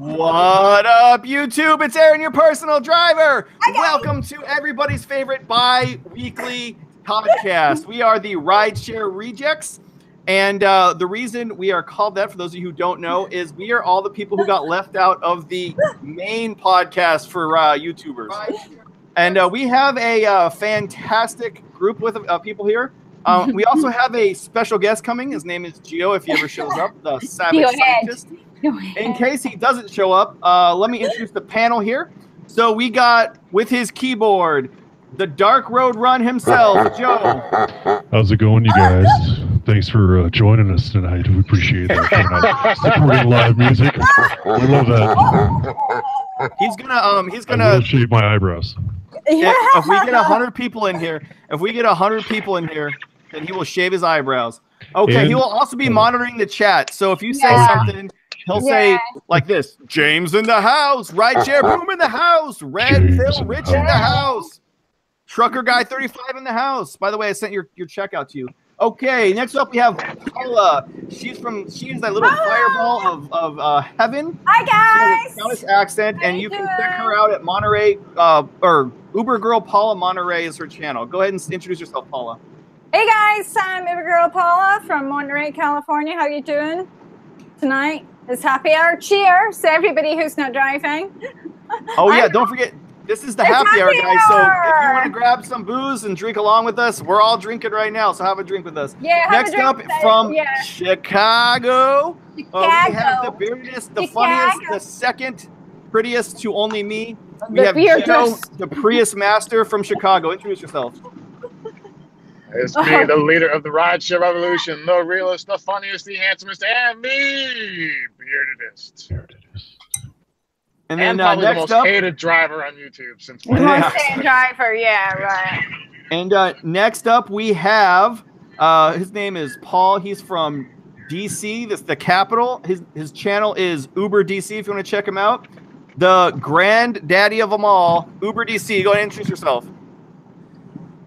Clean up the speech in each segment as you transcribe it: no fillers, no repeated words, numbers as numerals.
What up, YouTube? It's Aaron, your personal driver. Welcome to everybody's favorite bi-weekly podcast. We are the Rideshare Rejects. And the reason we are called that, for those of you who don't know, is we are all the people who got left out of the main podcast for YouTubers. And we have a fantastic group of people here. We also have a special guest coming. His name is Gio, if he ever shows up, the savage scientist. In case he doesn't show up, let me introduce the panel here. So we got, with his keyboard, the Dark Road Run himself, Joe. How's it going, you guys? Thanks for joining us tonight. We appreciate that. Supporting live music. We love that. He's gonna I will shave my eyebrows. If we get 100 people in here, then he will shave his eyebrows. Okay, and he will also be monitoring the chat. So if you say something, he'll say like this: James in the house, Rideshare Boom in the house, Red Phil Rich in the house, Trucker Guy 35 in the house. By the way, I sent your check out to you. Okay, next up we have Paula. She's that little fireball of heaven. Hi guys. Countess accent, and you can check her out at Monterey, or Uber Girl Paula Monterey is her channel. Go ahead and introduce yourself, Paula. Hey guys, I'm Uber Girl Paula from Monterey, California. How you doing tonight? It's happy hour. Cheers to everybody who's not driving. Oh yeah, don't forget. This is the happy hour, guys. So if you want to grab some booze and drink along with us, we're all drinking right now. So have a drink with us. Yeah. Next up from Chicago, we have the beardedest, the funniest, the second prettiest to only me. We have Joe, the Prius master from Chicago. Introduce yourself. It's me, the leader of the Rideshare Revolution, the realest, the funniest, the handsomest, and the beardedest. And then probably next the most hated driver on YouTube since. The most hated driver, yeah, right. And next up we have his name is Paul. He's from DC. That's the capital. His channel is Uber DC. If you want to check him out, the granddaddy of them all, Uber DC. Go ahead and introduce yourself.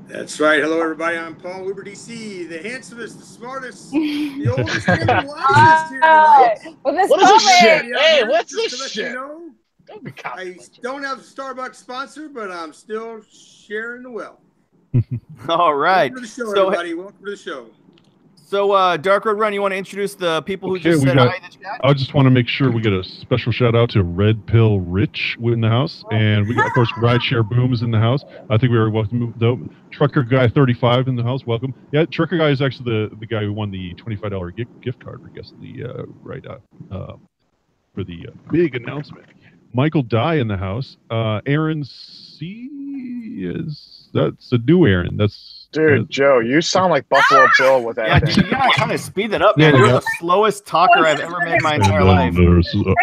That's right. Hello, everybody. I'm Paul, Uber DC, the handsomest, the smartest, the oldest, and the wisest here tonight. What is this shit? Hey, what's this shit? Don't be I don't have a Starbucks sponsor, but I'm still sharing the wealth. All right. Welcome to the show, everybody. Welcome to the show. So, Dark Road Run, you want to introduce the people who just said hi in the chat? I just want to make sure we get a special shout out to Red Pill Rich in the house. And we got, of course, Rideshare Boom is in the house. I think we were welcome. Trucker Guy 35 in the house. Welcome. Yeah, Trucker Guy is actually the guy who won the $25 gift card, I guess, for the big announcement. Michael Dye in the house. Aaron C. That's a new Aaron. Dude, Joe, you sound like Buffalo Bill with that. Yeah, you gotta kind of speed it up, man. You're the slowest talker I've ever met in my entire life. There's we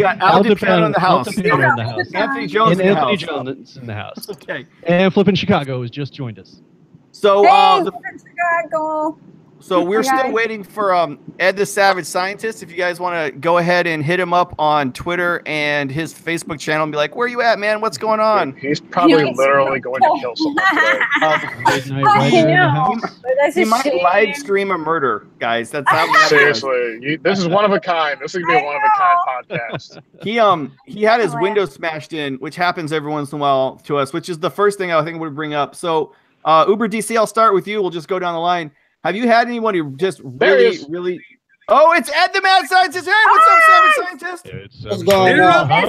got Al Dupin in the house. Anthony Jones in the house. Anthony Jones in the house. Okay. And Flippin' Chicago has just joined us. So, Chicago. So we're still waiting for Ed the Savage Scientist. If you guys want to go ahead and hit him up on Twitter and his Facebook channel and be like, where are you at, man? What's going on? He's probably literally going to kill someone today. He might live stream a murder, guys. That's how seriously. This is one of a kind. This is going to be a one of a kind podcast. He had his window smashed in, which happens every once in a while to us, which is the first thing I think would bring up. So Uber DC, I'll start with you. We'll just go down the line. Have you had anyone who just really? Oh, it's Ed the Mad Scientist. Hey, what's up, Savage Scientist? What's going on? Hi,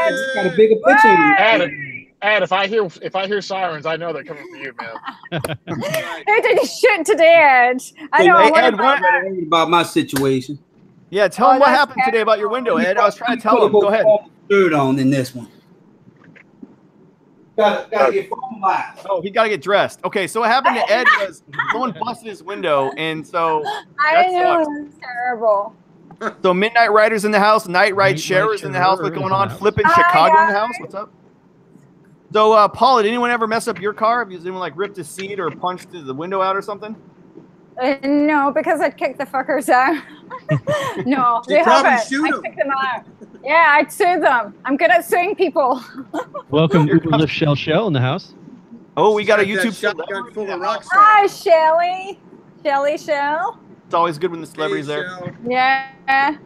Ed. Got a bigger picture. Ed, if I hear sirens, I know they're coming for you, man. Who did he shoot today, Ed? I know about my situation. Yeah, tell him what happened today about your window, Ed. I was trying to tell him. Go ahead. Third on in this one. Gotta get formalized. Oh, he gotta get dressed. Okay, so what happened to Ed was someone busted his window, and so I know, it's terrible. So Midnight Riders in the house, Night Ride Sharers in the house. What's going on? Flipping Chicago in the house. What's up? So, Paula, did anyone ever mess up your car? Has anyone like ripped a seat or punched the window out or something? No, because I'd kick the fuckers out. No, they haven't. I'd kick them out. Yeah, I'd sue them. I'm good at suing people. Welcome, Uber Lyft Shell in the house. Oh, we got a YouTube shotgun full of rock stars. Hi, Shelly. Shelly Shell. It's always good when the celebrity's there. Yeah.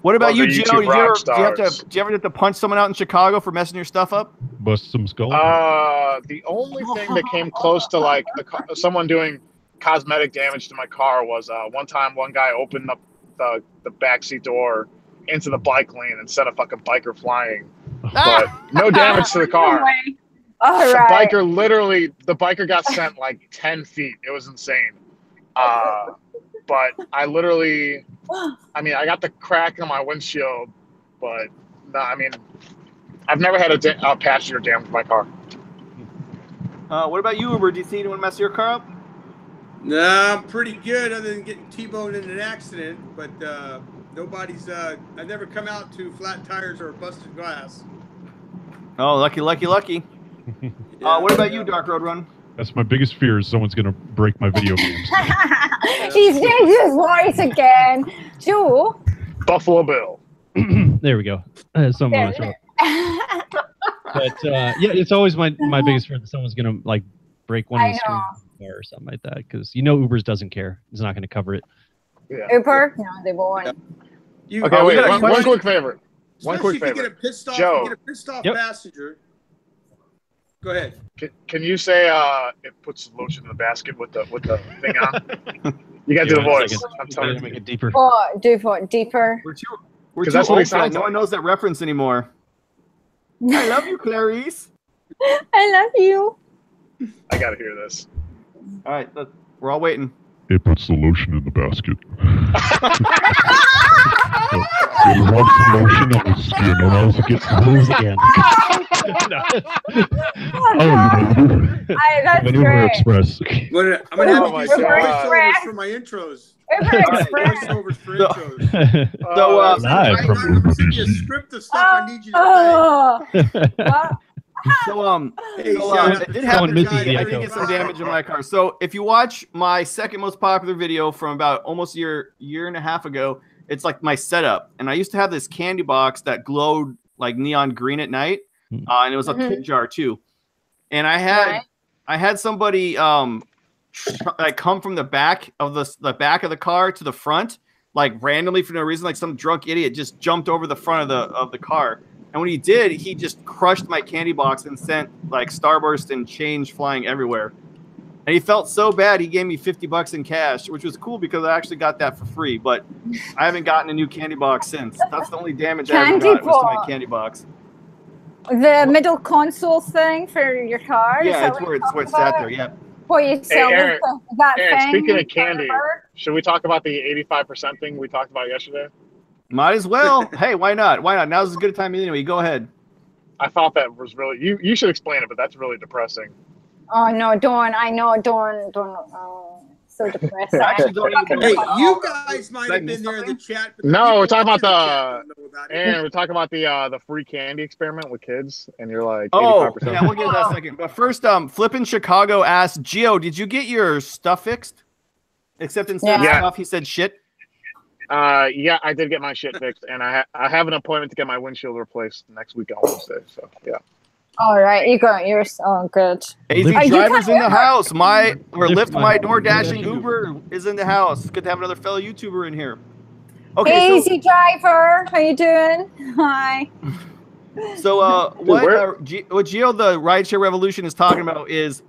What about Love you, the Gio? YouTube rock Do you stars. ever have to punch someone out in Chicago for messing your stuff up? Bust some skull. The only thing that came close to like someone doing cosmetic damage to my car was one time one guy opened up the backseat door into the bike lane and sent a fucking biker flying, but no damage to the car. All The right. the biker got sent like 10 feet. It was insane. But I literally, I mean, I got the crack on my windshield, but no, I mean, I've never had a passenger damage my car. What about you, Uber? Do you see anyone mess your car up? Nah, I'm pretty good other than getting T-boned in an accident, but nobody's, I've never come out to flat tires or busted glass. Oh, lucky. Yeah, What about you, Dark Road Run? That's my biggest fear, is someone's going to break my video games. He's changed his voice again. Joe. Buffalo Bill. There we go. Someone on the throat. But yeah, it's always my biggest fear that someone's gonna like break one of the screens or something like that, because Uber's doesn't care. It's not gonna cover it. Yeah. Uber? No, they won't. Okay, wait. One quick favor. One quick Especially if you favor. get a pissed off, Joe. you get a pissed off Yep. passenger. Go ahead. Can you say it puts lotion in the basket with the thing on? You gotta do the voice. I'm telling you. Make it deeper. Oh, do what? Deeper. We're too that's what old he for that. sounds No one like. knows that reference anymore. I love you, Clarice. I love you. I gotta hear this. All right, we're all waiting. It puts the lotion in the basket. It rubs the lotion on the skin, and as it gets smooth again. That's Uber great. Express. I'm gonna have Oh to my do some God. voiceovers for my intros. Uber Express. Voiceovers for So- intros. So, Live from I'm gonna Uber send you a DC. script of stuff I need you to What? So Hey, so, shout out it to did John happen to me. misses the I echo. did get some damage in my car. So if you watch my second most popular video from about almost a year and a half ago, it's like my setup. And I used to have this candy box that glowed like neon green at night, and it was a tip jar too. And I had somebody like come from the back of the car to the front, like randomly for no reason, like some drunk idiot just jumped over the front of the car. And when he did, he just crushed my candy box and sent like starburst and change flying everywhere. And he felt so bad, he gave me $50 in cash, which was cool because I actually got that for free. But I haven't gotten a new candy box since. That's the only damage I ever got was to my candy box. The middle console thing for your car? Yeah, it's where it's sat there. Yeah. What you sell Aaron, that Aaron, thing? speaking of candy, should we talk about the 85% thing we talked about yesterday? Might as well. Hey, why not? Why not? Now's as good a time anyway. Go ahead. I thought that was really you should explain it, but that's really depressing. Oh no, don't. I know, don't. So depressing. Actually, don't even Hey, you guys might have been there in the chat. But No, we're talking about the chat don't know about it. And we're talking about the free candy experiment with kids, and you're like 85%. Oh, yeah, we'll get to that in a second. But first, Flippin' Chicago asked, Gio, did you get your stuff fixed? Except instead of stuff, he said shit. Yeah, I did get my shit fixed, and I have an appointment to get my windshield replaced next week on Wednesday. So yeah. All right, you got yours. Oh, good. AZ Driver's in the house. Lyft, my door dashing Uber is in the house. It's good to have another fellow YouTuber in here. Okay, hey, AZ Driver, how you doing? Hi. So what Gio, the Rideshare Revolution, is talking about is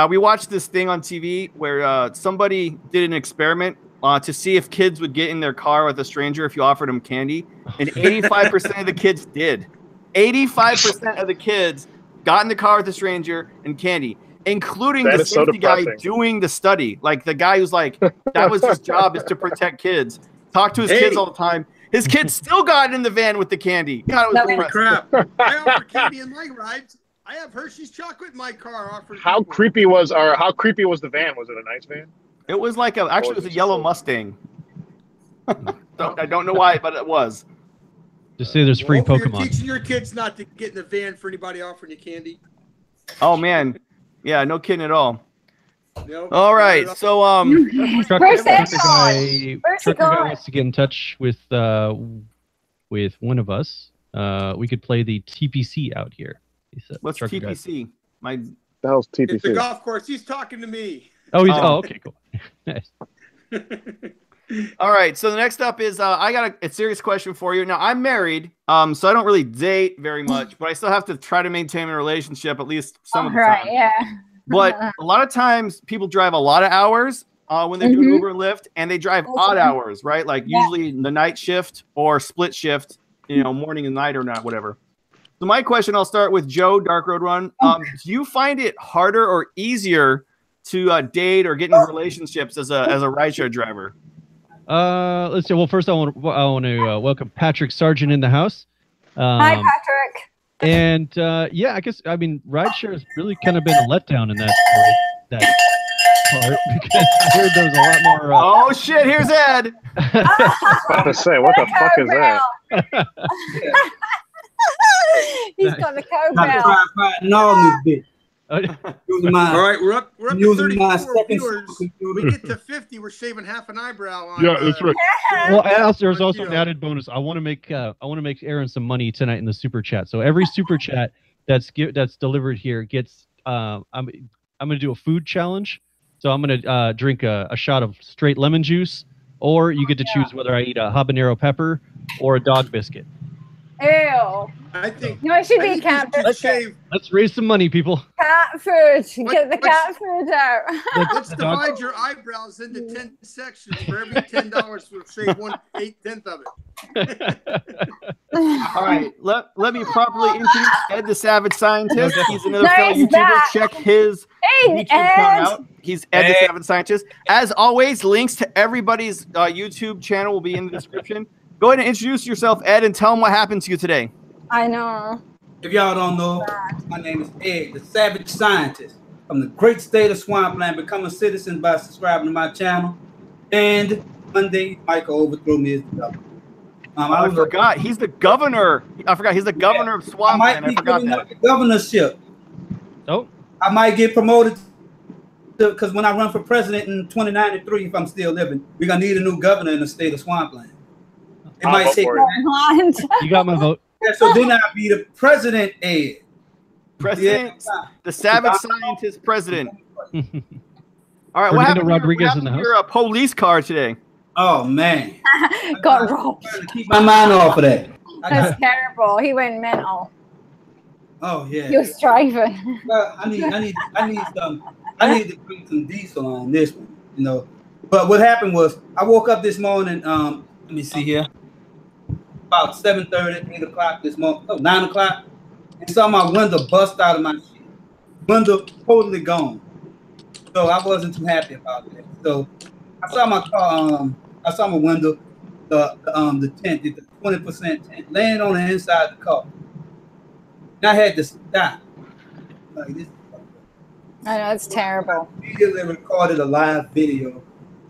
we watched this thing on TV where somebody did an experiment to see if kids would get in their car with a stranger if you offered them candy, and 85% of the kids did. 85% of the kids got in the car with a stranger and candy, including the safety guy doing the study. Like the guy who's like, that was his job, is to protect kids. Talk to his kids all the time. His kids still got in the van with the candy. God, it was Holy crap. I offer candy in my rides. I have Hershey's chocolate in my car. How creepy was the van? Was it a nice van? It was like actually it was a yellow Mustang. I don't know why, but it was. Just say there's free Pokemon. You're teaching your kids not to get in the van for anybody offering you candy. Oh man, no kidding at all. Nope. All right, so Trucker guy wants to get in touch with one of us. We could play the TPC out here. He said. What's TPC? The hell's TPC? It's the golf course. He's talking to me. Oh, okay, cool. Nice. All right, so the next up is I got a serious question for you. Now, I'm married, so I don't really date very much, but I still have to try to maintain a relationship at least some of the time. Yeah. But a lot of times people drive a lot of hours when they're doing Uber and Lyft, and they drive odd hours, right? Like usually the night shift or split shift, you know, morning and night or not, whatever. So my question, I'll start with Joe, Dark Road Run. Do you find it harder or easier to date or get in relationships as a rideshare driver? Let's see. Well, first I want to welcome Patrick Sargent in the house. Hi, Patrick. And yeah, I mean, rideshare has really kind of been a letdown in that part because I heard there was a lot more. Oh shit! Here's Ed. About to say, what the fuck is that? He's got the cowbell. All right, we're up to 34 viewers. We get to 50, we're shaving half an eyebrow on. Yeah, that's right. Well, and there's also an added bonus. I want to make Aaron some money tonight in the super chat. So every super chat that's delivered here gets. I'm gonna do a food challenge. So I'm gonna drink a shot of straight lemon juice, or you get to choose whether I eat a habanero pepper or a dog biscuit. Ew. I think. No, it should be cat food. Let's raise some money, people. Cat food. Get the cat food out. Let's divide your eyebrows into 10 sections. For every $10, we'll save 1/8 of it. All right, let me properly introduce Ed the Savage Scientist. He's another fellow YouTuber. Back. Check his YouTube account out. He's Ed the Savage Scientist. As always, links to everybody's YouTube channel will be in the description. Go ahead and introduce yourself, Ed, and tell them what happened to you today. I know. If y'all don't know, my name is Ed, the Savage Scientist. From the great state of Swampland. Become a citizen by subscribing to my channel. And Monday, Michael overthrew me as the governor. I forgot. He's the governor. I forgot. He's the governor of Swampland. I forgot that. The governorship. Oh. I might get promoted because when I run for president in 2093, if I'm still living, we're going to need a new governor in the state of Swampland. It might take. You got my vote. Yeah, so then I'll be the president, Ed. President, the Savage Scientist president. All right, what happened Rodriguez in the house? Your police car today? Oh man, got robbed. Keep my mind off of that. That's terrible. He went mental. Oh yeah. He was driving. Well, I need to bring some diesel on this one, you know. But what happened was I woke up this morning. Let me see here. About 7:30, 8 o'clock this morning. Oh, 9 o'clock. And saw my window bust out of my shit. Window totally gone. So I wasn't too happy about that. So I saw my car. I saw my window. The tent, the 20% tent, laying on the inside of the car. And I had to stop. Like this. I know, it's terrible. I immediately recorded a live video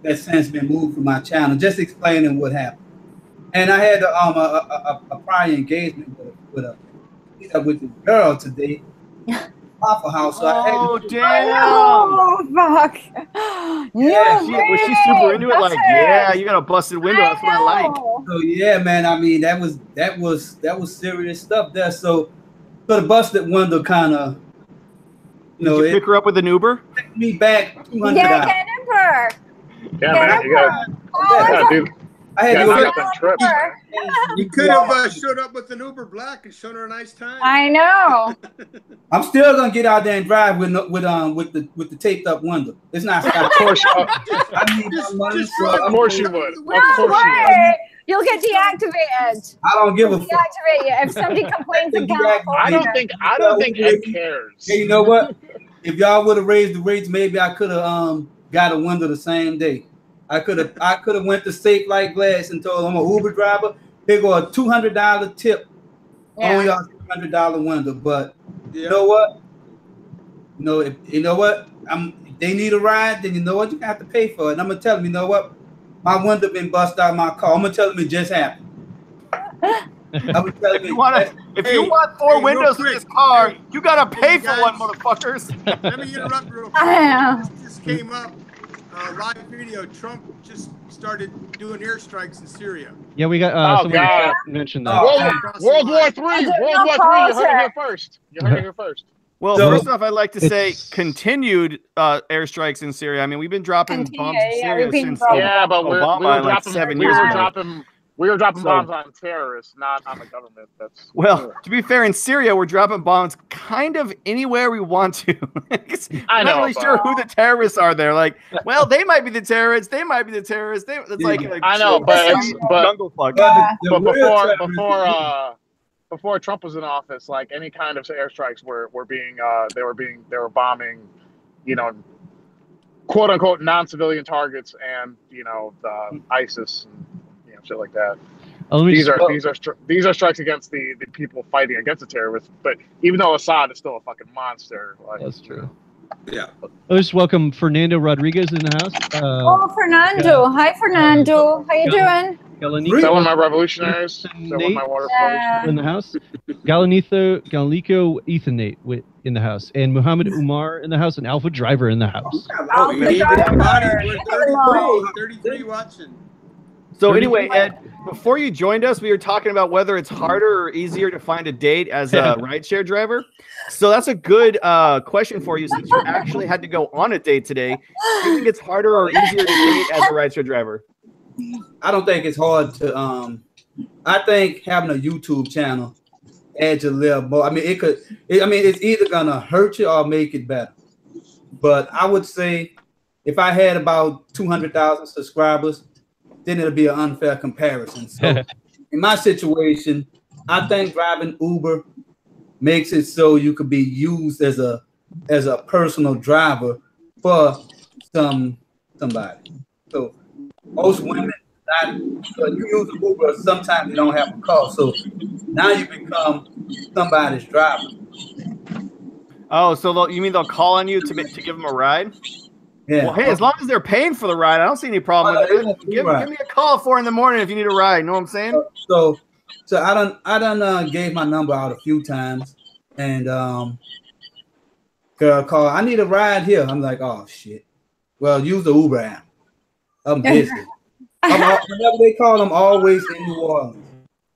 that's since been moved from my channel, just explaining what happened. And I had a prior engagement with this girl today, Waffle House. So Oh, damn! Oh, fuck! Yeah, was she super into it? Like, yeah, you got a busted window. That's what I like. So yeah, man. I mean, that was serious stuff there. So the busted window kind of, you know, Did you pick her up with an Uber? Took me back $200. Yeah, get an Uber. Yeah, man, you gotta do. I had to go that trip. You could have showed up with an Uber Black and shown her a nice time. I know. I'm still gonna get out there and drive with the taped up window. It's not. Of course, I need my money. of course you would. Of No course you would. way. You'll get deactivated. I don't give a Deactivate fuck. you if somebody complains in California. I don't think Ed cares. Hey, you know what? If y'all would have raised the rates, maybe I could have got a window the same day. I could have went to Safe Light Glass and told them I'm an Uber driver. They go a $200 tip on y'all $200 window. But you know what? You know what? If they need a ride, then you know what? You have to pay for it. And I'm gonna tell them, you know what? My window been busted out of my car. I'm gonna tell them it just happened. If you want four windows in this car, you gotta pay for one, motherfuckers. Let me interrupt real quick. This just came up. Live video. Trump just started doing airstrikes in Syria. Yeah, we got somebody mentioned that. World War III. World War III. You heard it here first. Well, So- first off, I'd like to say It's- continued airstrikes in Syria. I mean, we've been dropping bombs in Syria we've been since dropping- Yeah, but Obama in like 7 years ago. We were dropping So- bombs on terrorists, not on the government. That's Well, to be fair, in Syria, we're dropping bombs kind of anywhere we want to. I'm not really sure who the terrorists are there. Like, well, they might be the terrorists. They might be the terrorists. It's like I know, but jungle fuck. before Trump was in office, like any kind of airstrikes were bombing, you know, quote unquote non-civilian targets and the ISIS and shit like that. These are strikes against the people fighting against the terrorists. But even though Assad is still a fucking monster, like, That's true. Yeah. Let's welcome Fernando Rodriguez in the house. Oh, Fernando. Hi, Fernando. How you doing? Is that one of my revolutionaries? Is that one of my water in the house. Galanico Ethanate in the house. And Muhammad Umar in the house. And Alpha Driver in the house. Oh, we need everybody. We're 33 watching. So anyway, Ed, before you joined us, we were talking about whether it's harder or easier to find a date as a rideshare driver. So that's a good question for you, since you actually had to go on a date today. Do you think it's harder or easier to date as a rideshare driver? I don't think it's hard to. I think having a YouTube channel adds a little more. I mean, it's either gonna hurt you or make it better. But I would say if I had about 200,000 subscribers, then it'll be an unfair comparison. So in my situation, I think driving Uber makes it so you could be used as a personal driver for somebody. So most women, you use Uber, sometimes you don't have a car. So now you become somebody's driver. Oh, so you mean they'll call on you to give them a ride? Yeah. Well, hey, as long as they're paying for the ride, I don't see any problem with it. Give me a call at 4 in the morning if you need a ride. You know what I'm saying? So I done gave my number out a few times, and girl called. I need a ride here. I'm like, oh shit. Well, use the Uber app. I'm busy. Whenever they call, I'm always in New Orleans.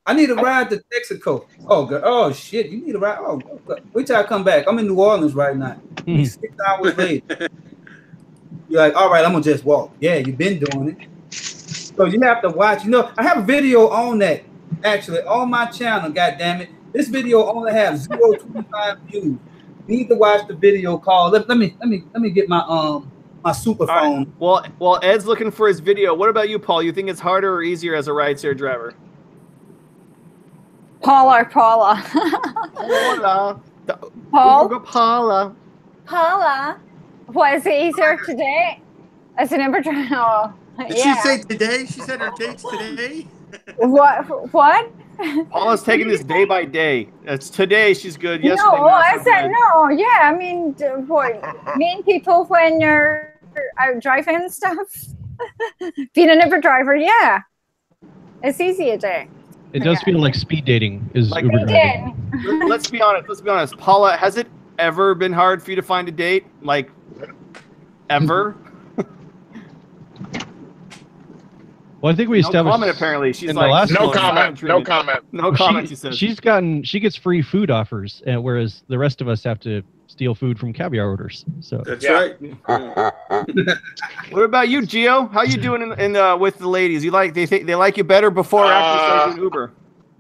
I need a ride to Mexico. Oh, girl. Oh shit, you need a ride? Oh, wait till I come back. I'm in New Orleans right now. 6 hours later. You're like, all right, I'm gonna just walk. Yeah, you've been doing it. So you have to watch. I have a video on that actually on my channel. God damn it, this video only has 0.25 views. You need to watch the video called. Let me get my my super phone. Right. Well, Ed's looking for his video. What about you, Paul? You think it's harder or easier as a rideshare driver? Paula. Paula. Paula. Was it easier today as an Uber driver? Did she say today? She said her date's today? What? Paula's taking this day by day. It's today she's good. Yesterday, no, I said good. No. Yeah, I mean, meeting people when you're out driving and stuff. Being an Uber driver, yeah, it's easy a day. It does feel like speed dating is like Uber driving. Let's be honest. Paula, has it ever been hard for you to find a date? Like, ever? Well, I think we established. No comment. Apparently, she's like last no comment. No comment. No comment. She says she gets free food offers, whereas the rest of us have to steal food from caviar orders. So that's right. What about you, Gio? How you doing in with the ladies? They like you better before or after you started doing Uber?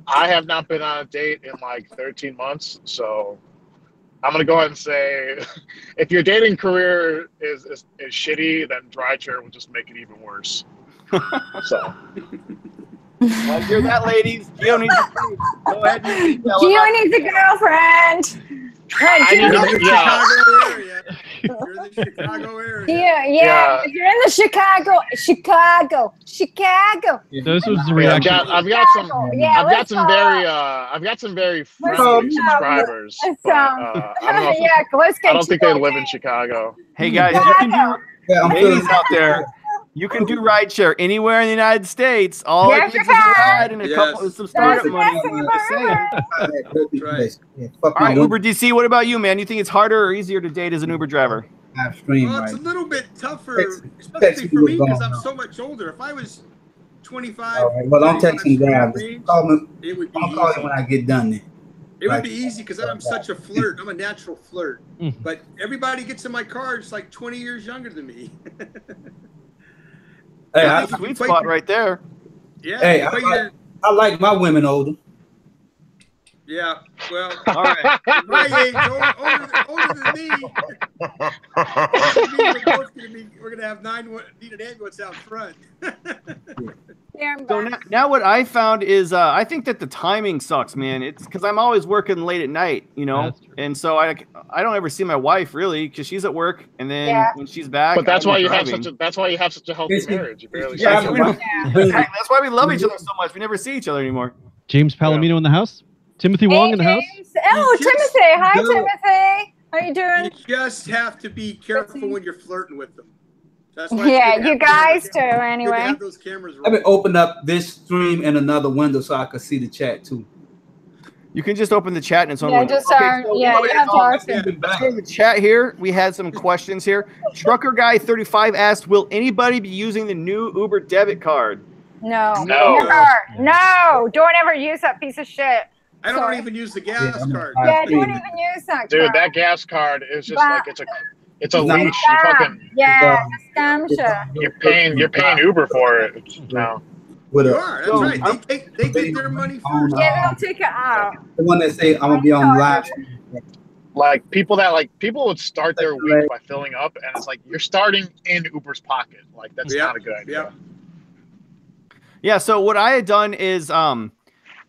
I have not been on a date in like 13 months, so I'm gonna go ahead and say, if your dating career is shitty, then rideshare will just make it even worse. So, well, hear that, ladies? Gio needs a go ahead. Gio needs a girlfriend. You're in the Chicago area. You're in the Chicago area. Yeah. If you're in the Chicago. Yeah, this was the reaction. I've got some very friendly subscribers. But, I don't think they live in Chicago. Hey guys, you can do ladies out there. You can do rideshare anywhere in the United States. All it needs is a ride and some startup money. Right. All right, Uber DC, what about you, man? You think it's harder or easier to date as an Uber driver? Well, it's a little bit tougher, especially for me because I'm so much older. If I was 25, well, I'm texting drive. It would be I'll call you when I get done then. It would be easy because I'm such a flirt. I'm a natural flirt. But everybody gets in my car it's like 20 years younger than me. Hey, that's a sweet spot right there. Yeah. Hey, I like my women older. Yeah, well, all right. My age, older than me. We're gonna have 9 needed ambulance out front. So now what I found is I think that the timing sucks, man. It's because I'm always working late at night, you know, and so I don't ever see my wife really because she's at work, and then when she's back. But that's why you have such a healthy marriage. You barely that's why we love each other so much. We never see each other anymore. James Palomino in the house. Timothy Wong in the house. Oh, Timothy! Hi, Timothy. How you doing? You just have to be careful when you're flirting with them. That's why you guys do anyway. Have those cameras I've been opened up this stream in another window so I could see the chat too. You can just open the chat and it's on. Yeah, just let's go to the chat here. We had some questions here. Trucker Guy 35 asked, "Will anybody be using the new Uber debit card?" No. No. Don't ever use that piece of shit. I don't even use the gas card. Yeah, don't even use that card. Dude, that gas card is just like it's a leash. You fucking scam shit. You're paying Uber for it. No. You are. That's right. They get their money first. Yeah, they'll take it out. The one that say I'm gonna be on live. Like people would start their week by filling up, and it's like you're starting in Uber's pocket. Like that's not a good idea. Yeah. So what I had done is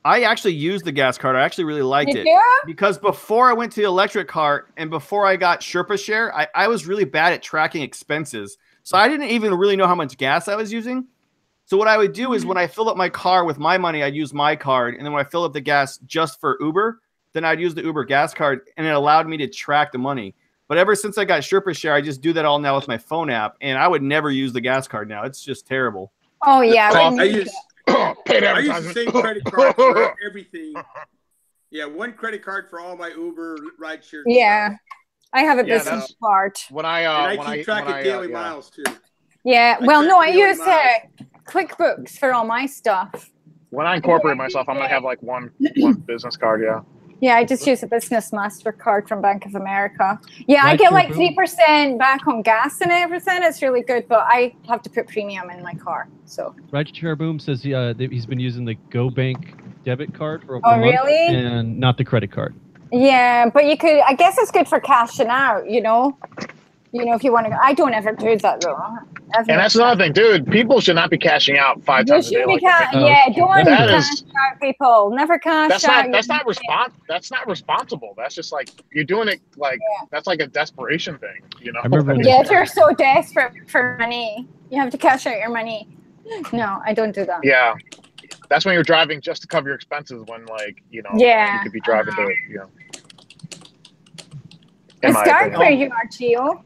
I actually used the gas card. I actually really liked it because before I went to the electric car and before I got Sherpa Share, I was really bad at tracking expenses. So I didn't even really know how much gas I was using. So what I would do is when I filled up my car with my money, I'd use my card. And then when I fill up the gas just for Uber, then I'd use the Uber gas card and it allowed me to track the money. But ever since I got Sherpa Share, I just do that all now with my phone app. And I would never use the gas card now. It's just terrible. Oh, yeah. I use the same credit card for everything. Yeah, one credit card for all my Uber rideshare. Yeah, I have a business card. When I keep track of daily miles too. Yeah, well, no, I use QuickBooks for all my stuff. When I incorporate myself, I'm gonna have like one business card. Yeah. Yeah, I just use a Business MasterCard from Bank of America. Yeah, I get like 3% back on gas and everything. It's really good, but I have to put premium in my car. So Rideshare Boom says that he's been using the GoBank debit card for over a month really? And not the credit card. Yeah, but you could. I guess it's good for cashing out. You know, if you want to. I don't ever do that though. And that's another thing, dude. People should not be cashing out 5 times a day. Don't cash out, people. Never cash out. That's not responsible. That's just like you're doing it like that's like a desperation thing, you know. If you're so desperate for money, you have to cash out your money. No, I don't do that. Yeah, that's when you're driving just to cover your expenses. When you could be driving to It's dark where you are, Gio.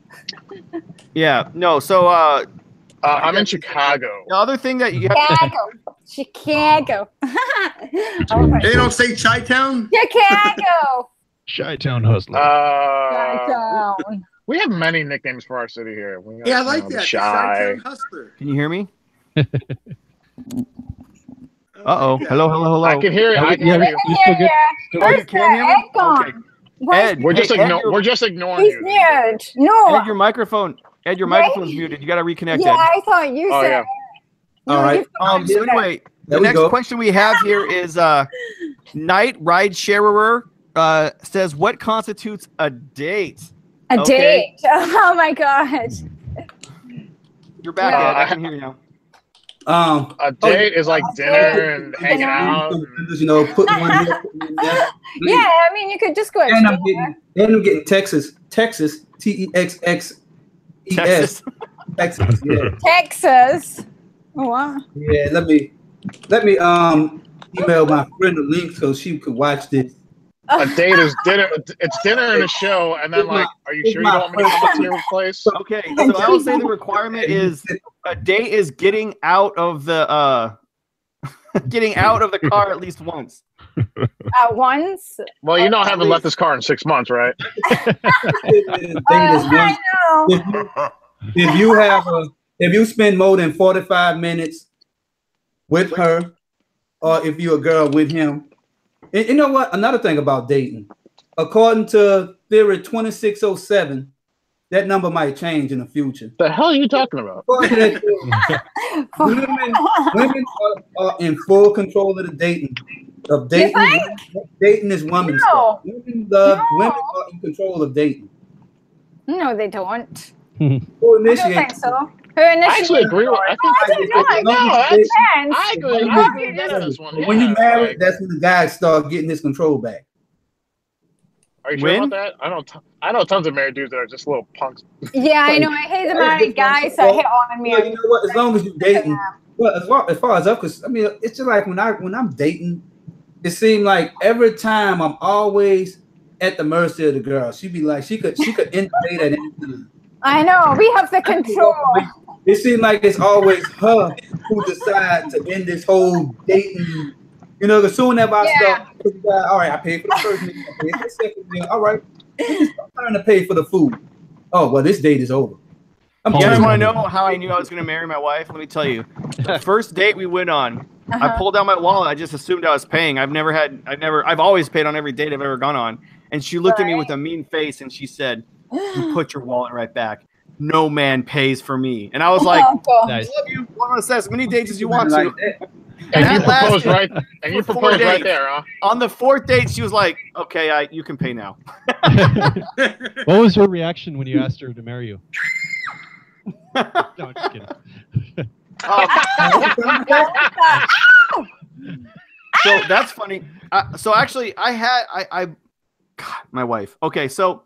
Yeah, no, so I'm in Chicago. The other thing that you have Chicago. They don't say Chi-Town? Chicago. Chi-Town hustler. Chi-Town. We have many nicknames for our city here. I like that. Chi-Town hustler. Can you hear me? Uh-oh. Hello. I can hear you. I can hear you. You can hear me? Okay. Ed, we're just ignoring you. Muted. No. Ed, your microphone's muted. You got to reconnect. Yeah, Ed. I thought you said. Yeah. All right. So anyway, the next question we have here is Night Ridesharer says, "What constitutes a date?" A date? Oh my God. You're back, Ed. I can hear you now. A date is like dinner and hanging out. Put one here. Yeah, I mean, you could just go. And I'm getting Texas, Texas. Texas, yeah. Texas. Oh, wow. Yeah, let me email my friend a link so she could watch this. A date is dinner. It's dinner and a show, and then are you sure you don't want me to come to your place? Okay, so I will say the requirement is a date is getting out of the car at least once. At once? Well, I haven't left this car in 6 months, right? I know. If you spend more than 45 minutes with her, or if you're a girl with him, And you know what? Another thing about dating, according to Theory 2607, that number might change in the future. The hell are you talking about? women are in full control of the dating. Of dating, dating is women's stuff. Women are in control of dating. No, they don't. Who I don't initiates? think so. Who I initiates? actually agree with. I agree with that on this one. When you Yeah, marry, like, that's when the guys start getting his control back. are you sure about that? I know tons of married dudes that are just little punks. Yeah, I know. I hate the married guys that hit on me. Well, you know what? As long as you're dating, well, as far as I'm concerned, I mean, it's just like when I'm dating, it seems like every time I'm always at the mercy of the girl. She'd be like, she could end the date at any time. I know. We have the control. It seems like it's always her who decides to end this whole dating. You know, as soon as I start, all right, I paid for the first meal, I paid for the second meal. All right, it's time to pay for the food. Oh, well, this date is over. You guys want to know how I knew I was going to marry my wife? Let me tell you. The first date we went on, I pulled out my wallet. I just assumed I was paying. I've always paid on every date I've ever gone on. And she looked at me with a mean face and she said, "You put your wallet right back. No man pays for me." And I was like, Nice. "I love you. Want to say as many dates as you want to." And you proposed right. And you proposed right there, huh? On the fourth date, she was like, "Okay, you can pay now." What was her reaction when you asked her to marry you? No, I'm just kidding. So that's funny. So actually, God, my wife. Okay, so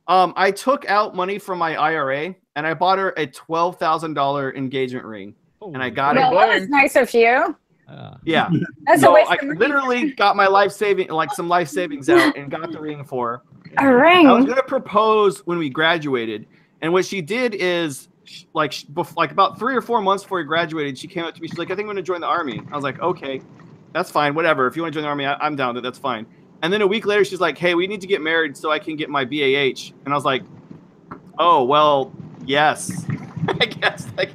I took out money from my IRA and I bought her a $12,000 engagement ring, and I got it. That was nice of you. Yeah. That's So a waste I of money. literally got my some life savings out and got the ring for her. A ring. I was gonna propose when we graduated, and what she did is, like about 3 or 4 months before we graduated, she came up to me. She's like, "I think I'm gonna join the army." I was like, "Okay, that's fine, whatever. If you want to join the army, I'm down with it. That's fine." And then a week later, she's like, "Hey, we need to get married so I can get my BAH." And I was like, "Oh well, yes, I guess like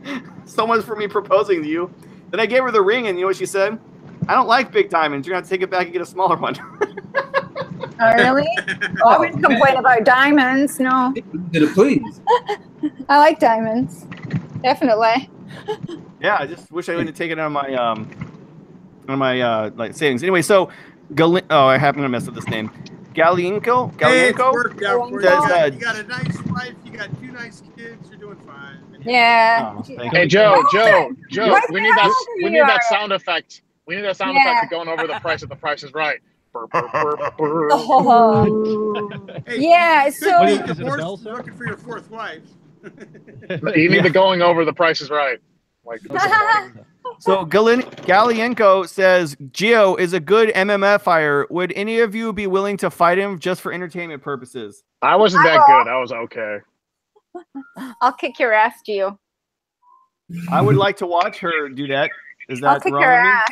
so much for me proposing to you." Then I gave her the ring, and you know what she said? "I don't like big diamonds. You're gonna have to take it back and get a smaller one." Oh, really? I wouldn't complain about diamonds. No. Please. I like diamonds. Definitely. Yeah, I just wish I wouldn't have taken it on my like savings. Anyway, so I happen to mess up this name. Galienko. Hey, it's worked out for you. Says, You got a nice wife. You got 2 nice kids. You're doing fine. Yeah. Oh, thank Hey you. Joe, Why we is need that that sound effect. We need that sound effect to going over the price if the price is right. Burr, burr, burr, burr. Oh. Hey, Yeah, you so- could be Is it a divorced bell and sound? looking for your 4th wife. You need the going over the price is right. Like, So Galienko says, "Gio is a good MMF fighter. Would any of you be willing to fight him just for entertainment purposes?" I wasn't that good. I was okay. I'll kick your ass, Gio. I would like to watch her do that. Is that I'll kick wrong your with me? ass.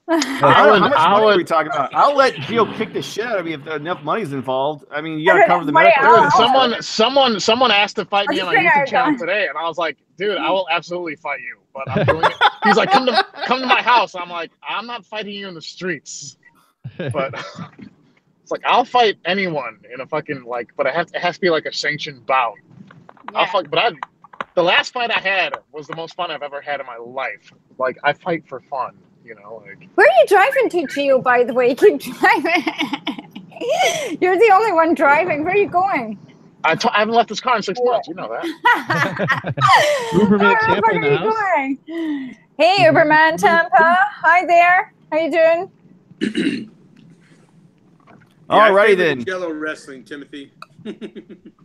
How much money are we talking about? I'll let Gio kick the shit out of me if enough money's involved. I mean, you got to cover the Money medical. out. Dude, someone asked to fight me on my I'll just YouTube bring channel our today, and I was like, dude, I will absolutely fight you, but I'm doing it. He's like, come to my house. I'm like, I'm not fighting you in the streets, but it's like I'll fight anyone in a fucking like, but it has to be like a sanctioned bout. Yeah. I'll fight, but the last fight I had was the most fun I've ever had in my life. Like I fight for fun, you know. Like Where are you driving to, Gio, by the way? You keep driving. You're the only one driving. Where are you going? I haven't left this car in 6 months. You know that. Uberman Tampa Where in are the you house. going? Hey, Uberman Tampa. Hi there. How you doing? I Alrighty favor then. the Jello wrestling, Timothy.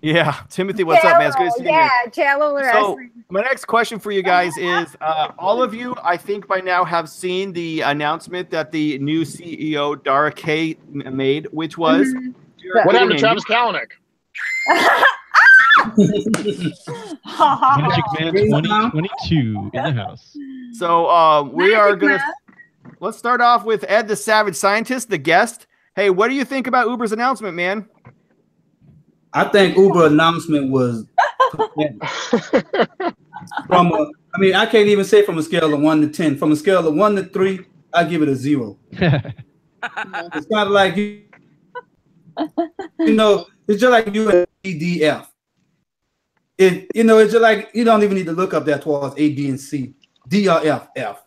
Yeah, Timothy, what's up, man? It's good to see you. Yeah, Jello So wrestling. my next question for you guys is, all of you, I think by now have seen the announcement that the new CEO Dara K made, which was What happened to Travis Kalanick? Magic Man 2022 in the house. So we are Magic gonna Man. let's start off with Ed, the Savage Scientist, the guest. Hey, what do you think about Uber's announcement, man? I think Uber announcement was from a, I mean, I can't even say from a scale of 1 to 10. From a scale of 1 to 3, I give it a 0. It's kind of like you know, it's just like you at ADF. It's just like you don't even need to look up that towards A, B, and C. D, or F, F.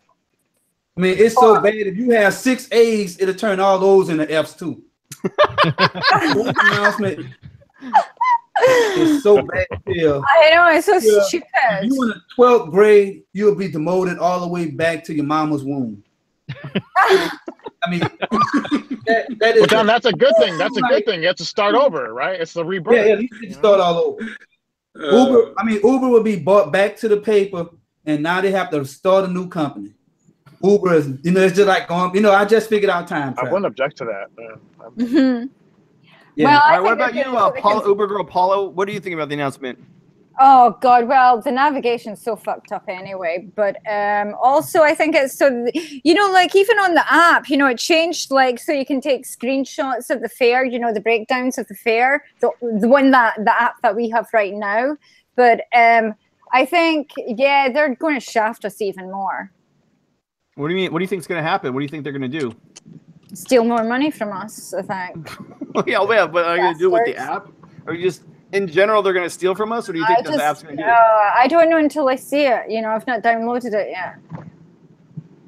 I mean, it's so bad. If you have 6 A's, it'll turn all those into F's too. Announcement. It's so bad. I know, it's so stupid. If you in the 12th grade, you'll be demoted all the way back to your mama's womb. I mean, that is. But then that's a good thing. That's a good thing. You have to start over, right? It's the rebirth. Yeah, you need to start all over. Uber will be bought back to the paper, and now they have to start a new company. Uber is, it's just like going. I just figured out time travel. I wouldn't object to that. Yeah. Well, All right, what about you, Paula, Uber girl Paula? What do you think about the announcement? Oh God! Well, the navigation's so fucked up anyway. But also, I think it's so like even on the app, it changed like so you can take screenshots of the fare. The breakdowns of the fare, the one the app that we have right now. But I think they're going to shaft us even more. What do you mean? What do you think is going to happen? What do you think they're going to do? Steal more money from us, I think. Yeah, but are you going to do it with the app? Or you just, in general, they're going to steal from us? Or do you think the app's going to do it? I don't know until I see it. I've not downloaded it yet.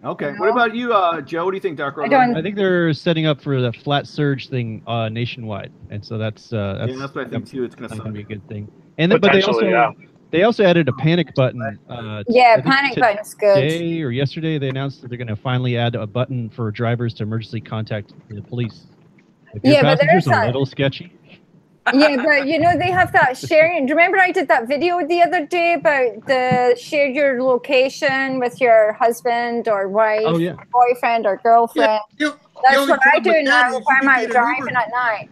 Okay. What about you, Joe? What do you think, Dark Road? I think they're setting up for the flat surge thing nationwide. And so that's what I think, too. It's going to be a good thing. And then, but they also added a panic button. Panic button's good. Today or yesterday, they announced that they're going to finally add a button for drivers to emergency contact the police. If your passenger's a little sketchy. Yeah, but they have that sharing. Remember, I did that video the other day about the share your location with your husband or wife, boyfriend or girlfriend. That's what I do now if I'm out driving at night.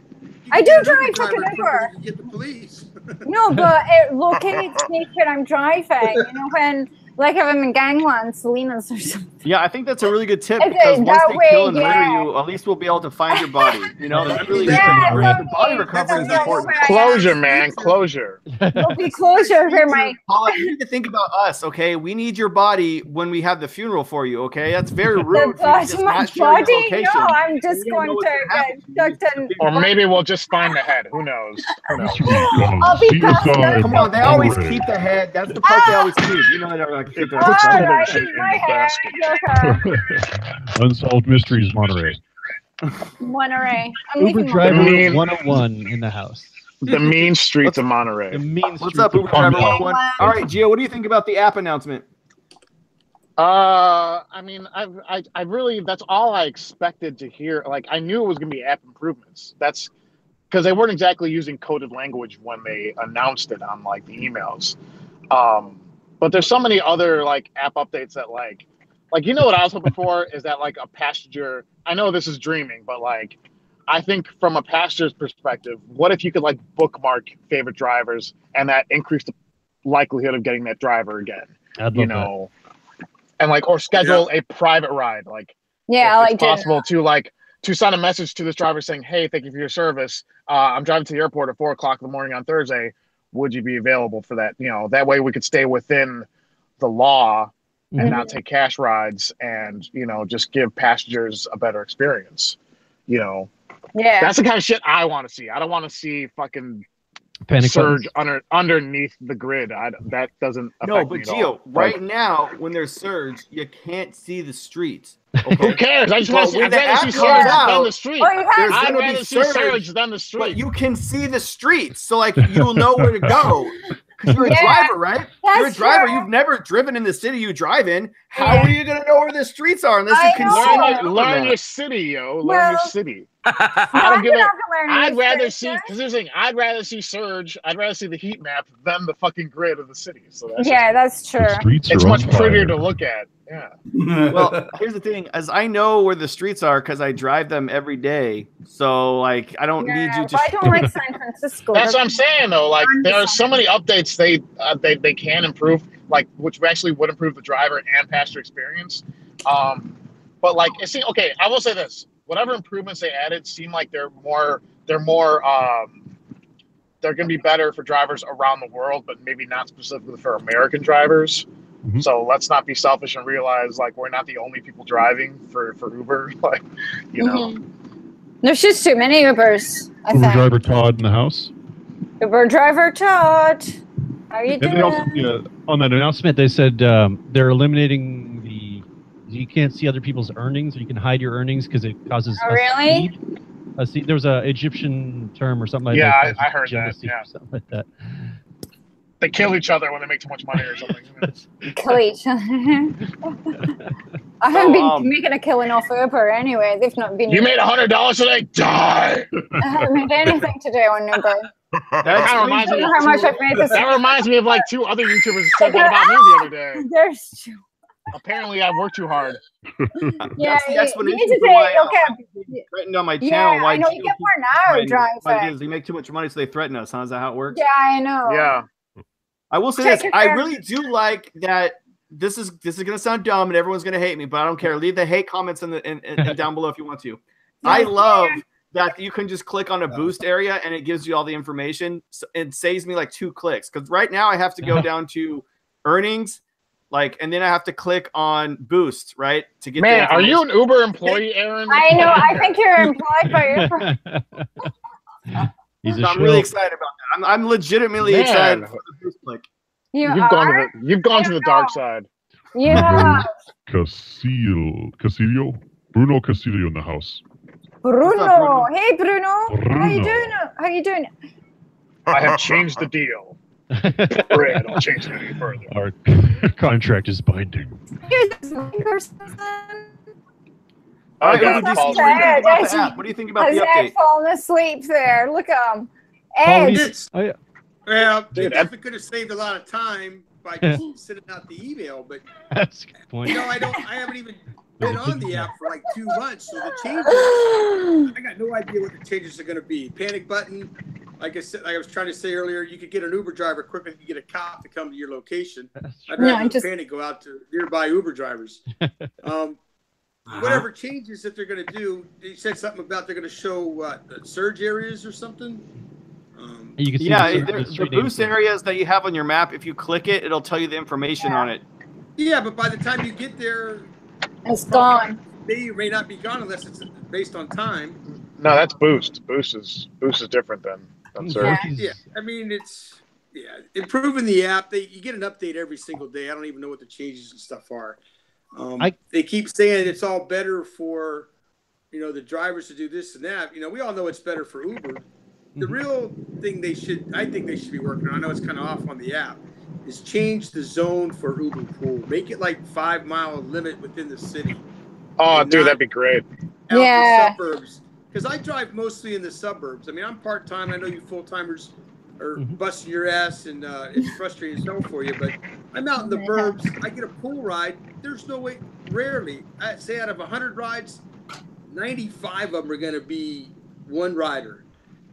I do drive fucking Uber. Get the police. No, but it locates me when I'm driving. When, like, if I'm in Gangland, Salinas or something. Yeah, I think that's a really good tip because once they kill and murder you, at least we'll be able to find your body. That's really the body recovery is important. Closure, man, closure. There'll be closure for my. Paula, you need to think about us, okay? We need your body when we have the funeral for you, okay? That's very rude. My body? No, I'm just going to get tucked in. Or maybe we'll just find the head. Who knows? I'll be come on, they always keep the head. That's the part they always keep. They're keep their Unsolved Mysteries, Monterey. Monterey. Uber driver 101 in the house. The mean streets of Monterey. The mean What's up, Uber driver 101? All right, Gio, what do you think about the app announcement? I mean, I really, that's all I expected to hear. Like, I knew it was going to be app improvements. That's because they weren't exactly using coded language when they announced it on like the emails. But there's so many other like app updates that like what I was hoping for is that like a passenger. I know this is dreaming, but like I think from a passenger's perspective, what if you could like bookmark favorite drivers and that increased the likelihood of getting that driver again? I'd love that. And like or schedule a private ride. Like it's possible to send a message to this driver saying, "Hey, thank you for your service. I'm driving to the airport at 4:00 in the morning on Thursday. Would you be available for that?" That way we could stay within the law and not take cash rides and, just give passengers a better experience. Yeah. That's the kind of shit I want to see. I don't want to see fucking panic surge underneath the grid. That doesn't affect me at all. Right now, when there's surge, you can't see the streets. Okay? Who cares? I just want to see surge down the street. I'd rather see surge than the street. But you can see the streets, so like you'll know where to go. Because you're a driver, right? You're a driver. You've never driven in the city you drive in. How are you going to know where the streets are unless you can see learn your city, yo. Learn your city. I'd rather see surge. I'd rather see the heat map than the fucking grid of the city. So that's true. It's much prettier to look at. Yeah. Well, here's the thing: as I know where the streets are because I drive them every day. So like, I don't need you to. I don't like San Francisco. That's what I'm saying, though. Like, there are so many updates they can improve, like which actually would improve the driver and passenger experience. But like, I will say this: whatever improvements they added seem like they're going to be better for drivers around the world, but maybe not specifically for American drivers. So let's not be selfish and realize like we're not the only people driving for Uber. Like, you know, there's just too many Ubers. Uber driver Todd in the house. Uber driver Todd, how are you doing? They also, on that announcement, they said they're eliminating you can't see other people's earnings, or you can hide your earnings because it causes. Oh, really? There was an Egyptian term or something like that. Yeah, I heard that. Yeah, something like that. They kill each other when they make too much money or something. Kill each other. I haven't been making a killing off Uber anyway. They've not been. You made $100 today? Die! I haven't made anything today on Uber. That reminds me of like 2 other YouTubers said that about me the other day. There's 2. Apparently, I work too hard. Yeah, that's the explanation you need to for say, why okay. threatened on my channel. Why I know you get more now driving. They make too much money, so they threaten us. Huh? Is that how it works? Yeah, I know. Yeah. I will say this. I really do like that. This is gonna sound dumb, and everyone's gonna hate me, but I don't care. Leave the hate comments in down below if you want to. I love that you can just click on a boost area and it gives you all the information. So it saves me like 2 clicks because right now I have to go down to earnings. And then I have to click on boost, right? To get. Man, are you an Uber employee, Aaron? I know. I think you're employed by Uber. I'm really excited about that. I'm legitimately excited for the boost click. You've gone to the dark side. Yeah. Casillo, Bruno Casillo in the house. Bruno. Hey, Bruno. How you doing? How you doing? I have changed the deal. I don't change it any further. Our contract is binding. What do you think about the update? Has Ed fallen asleep there? Look at him. Ed. Well, they definitely could have saved a lot of time by just sending out the email, but that's a good point. You know, I haven't even been on the app for like 2 months, so the changes, I got no idea what the changes are going to be. Panic button, like I said, like I was trying to say earlier, you could get an Uber driver quicker than you get a cop to come to your location. I'd rather Panic go out to nearby Uber drivers. Whatever changes that they're going to do, they said something about they're going to show surge areas or something. You can see the boost areas that you have on your map. If you click it, it'll tell you the information on it. Yeah, but by the time you get there, it's gone. They may not be gone unless it's based on time. No, that's boost. Boost is different than surge. Yeah, I mean it's improving the app. You get an update every single day. I don't even know what the changes and stuff are. They keep saying it's all better for the drivers to do this and that. We all know it's better for Uber. The real thing I think they should be working on, I know it's kind of off on the app, is change the zone for Uber Pool. Make it like 5-mile limit within the city. Oh, dude, that'd be great. Out in the suburbs. Because I drive mostly in the suburbs. I mean, I'm part-time. I know you full-timers are busting your ass, and it's frustrating as hell for you. But I'm out in the burbs. I get a pool ride. There's no way, rarely, I'd say out of 100 rides, 95 of them are going to be one rider.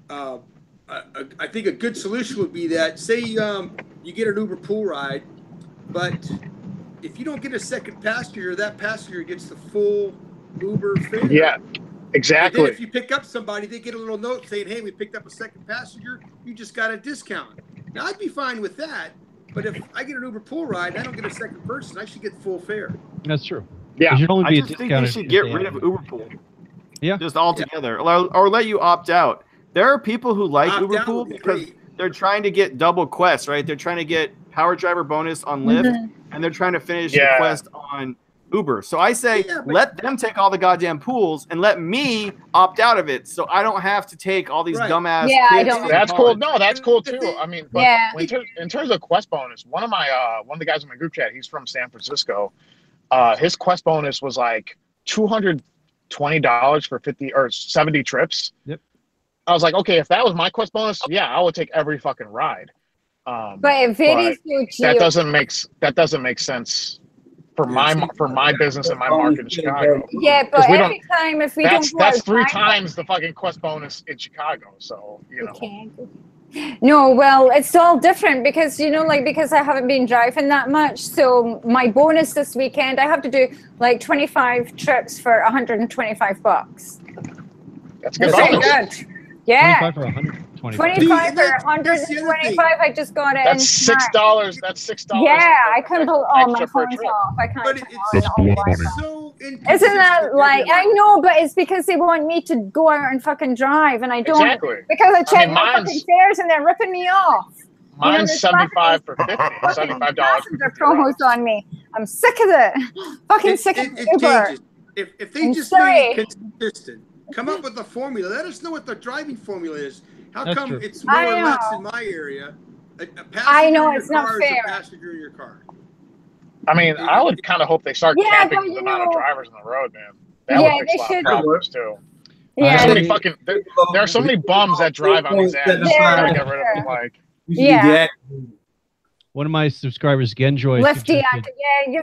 I think a good solution would be that, say you get an Uber pool ride, but if you don't get a second passenger, that passenger gets the full Uber fare. Yeah, exactly. And then if you pick up somebody, they get a little note saying, hey, we picked up a second passenger, you just got a discount. Now, I'd be fine with that, but if I get an Uber pool ride and I don't get a second person, I should get full fare. That's true. Yeah. I just think they should get rid of Uber pool. Yeah. Just altogether. Or let you opt out. There are people who like Uber Pool because they're trying to get double quests, right? They're trying to get power driver bonus on Lyft, and they're trying to finish the quest on Uber. So I say, let them take all the goddamn pools and let me opt out of it, so I don't have to take all these dumbass. Yeah, kids I don't. That's cool. No, that's cool too. I mean, but in terms of quest bonus, one of the guys in my group chat, he's from San Francisco. His quest bonus was like $220 for 50 or 70 trips. Yep. I was like, okay, if that was my quest bonus, yeah, I would take every fucking ride. But it varies. That doesn't make sense for my business and my market in Chicago. Yeah, but every time if we that's 3 times the fucking quest bonus in Chicago. So No, well, it's all different because because I haven't been driving that much. So my bonus this weekend, I have to do like 25 trips for $125. That's good. Good. Yeah. 25 or 125? 25 or That's the other 125. I just got it. That's in $6. That's $6. Yeah, I couldn't believe. Oh, my extra per phone's trip. off. I can't But turn That's on. blood Oh, money. so isn't that like? I everywhere. know, but it's because they want me to go out and fucking drive, and I don't. Exactly. Because I check mean, my fucking fares, and they're ripping me off. Mine's there's 75 for 50. fucking $75 for passenger 50 promos rides. on me. I'm sick of it. Fucking sick of It Uber. changes. If they I'm just sorry. made it consistent, come up with a formula. Let us know what the driving formula is. How That's come true. it's more I or less know. in my area? A passenger I know, in your it's not car is fair. a passenger in your car. I mean, I would kind of hope they start Yeah, capping but the you amount of know- drivers on the road, man. That Yeah, would fix they a lot should. of problems too. Yeah, So I- many fucking. There are so many bums that drive on these apps. Yeah. Gotta get rid of them. Like, You should Yeah. One of my subscribers, Genjoy, Lyft suggested yeah,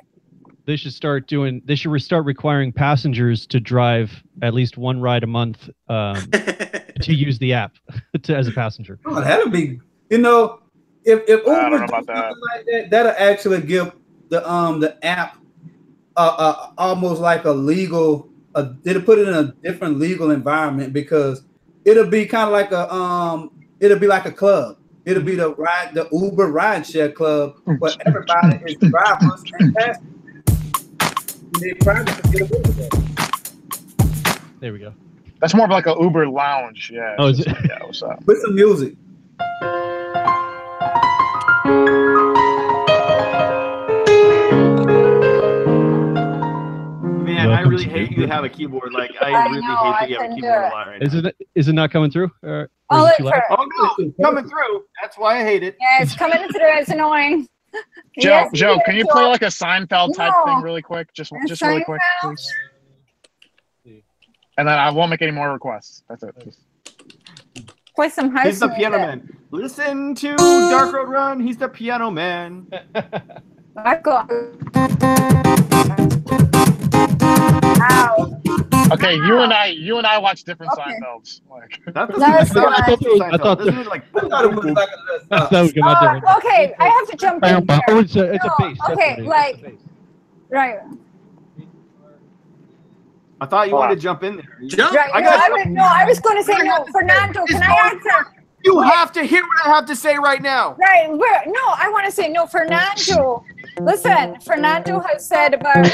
they should start requiring passengers to drive at least one ride a month to use the app as a passenger. Oh, that'll be, if I don't know Uber do about something that. like that, that'll actually give the app almost like a legal. It'll put it in a different legal environment because it'll be kind of like it'll be like a club. It'll be the Uber rideshare club where everybody is drivers and passengers. They probably could get away with that. There we go. that's more of like a Uber lounge. Yeah. Oh, is it? Yeah. What's up? With some music. Man, I Welcome really to hate Uber. you have a keyboard. Like, I I really know, hate I that you have a couldn't do keyboard a it. lot right now. Is it not coming through? Or I'll is look it too for loud? it. Oh, no, it's coming through. That's why I hate it. Yeah, it's coming through. It's annoying. Joe, Yes, Joe, can you play Joe. like a Seinfeld type No. thing really quick? Just really quick, Seinfeld? please. And then I won't make any more requests. That's it. Just- Play some house He's the music. piano man. Listen to Dark Road Run. He's the piano man. I've got. Ow. Okay, you and I watch different Okay. Seinfelds. Like, That doesn't That's sound like good. Seinfeld. I thought Doesn't it like I thought it was like I thought we could come out different. Oh, okay, I have to jump in here. Oh, it's a No, bass. That's okay, what it is. like- It's a bass. Right. I thought you Hold wanted on. to jump in there. Jump. Right. I No, got- I was going to say no. Fernando, can I answer? You have to hear what I have to say right now. Right. No, I want to say no. Fernando. Listen, Fernando has said about. Dang!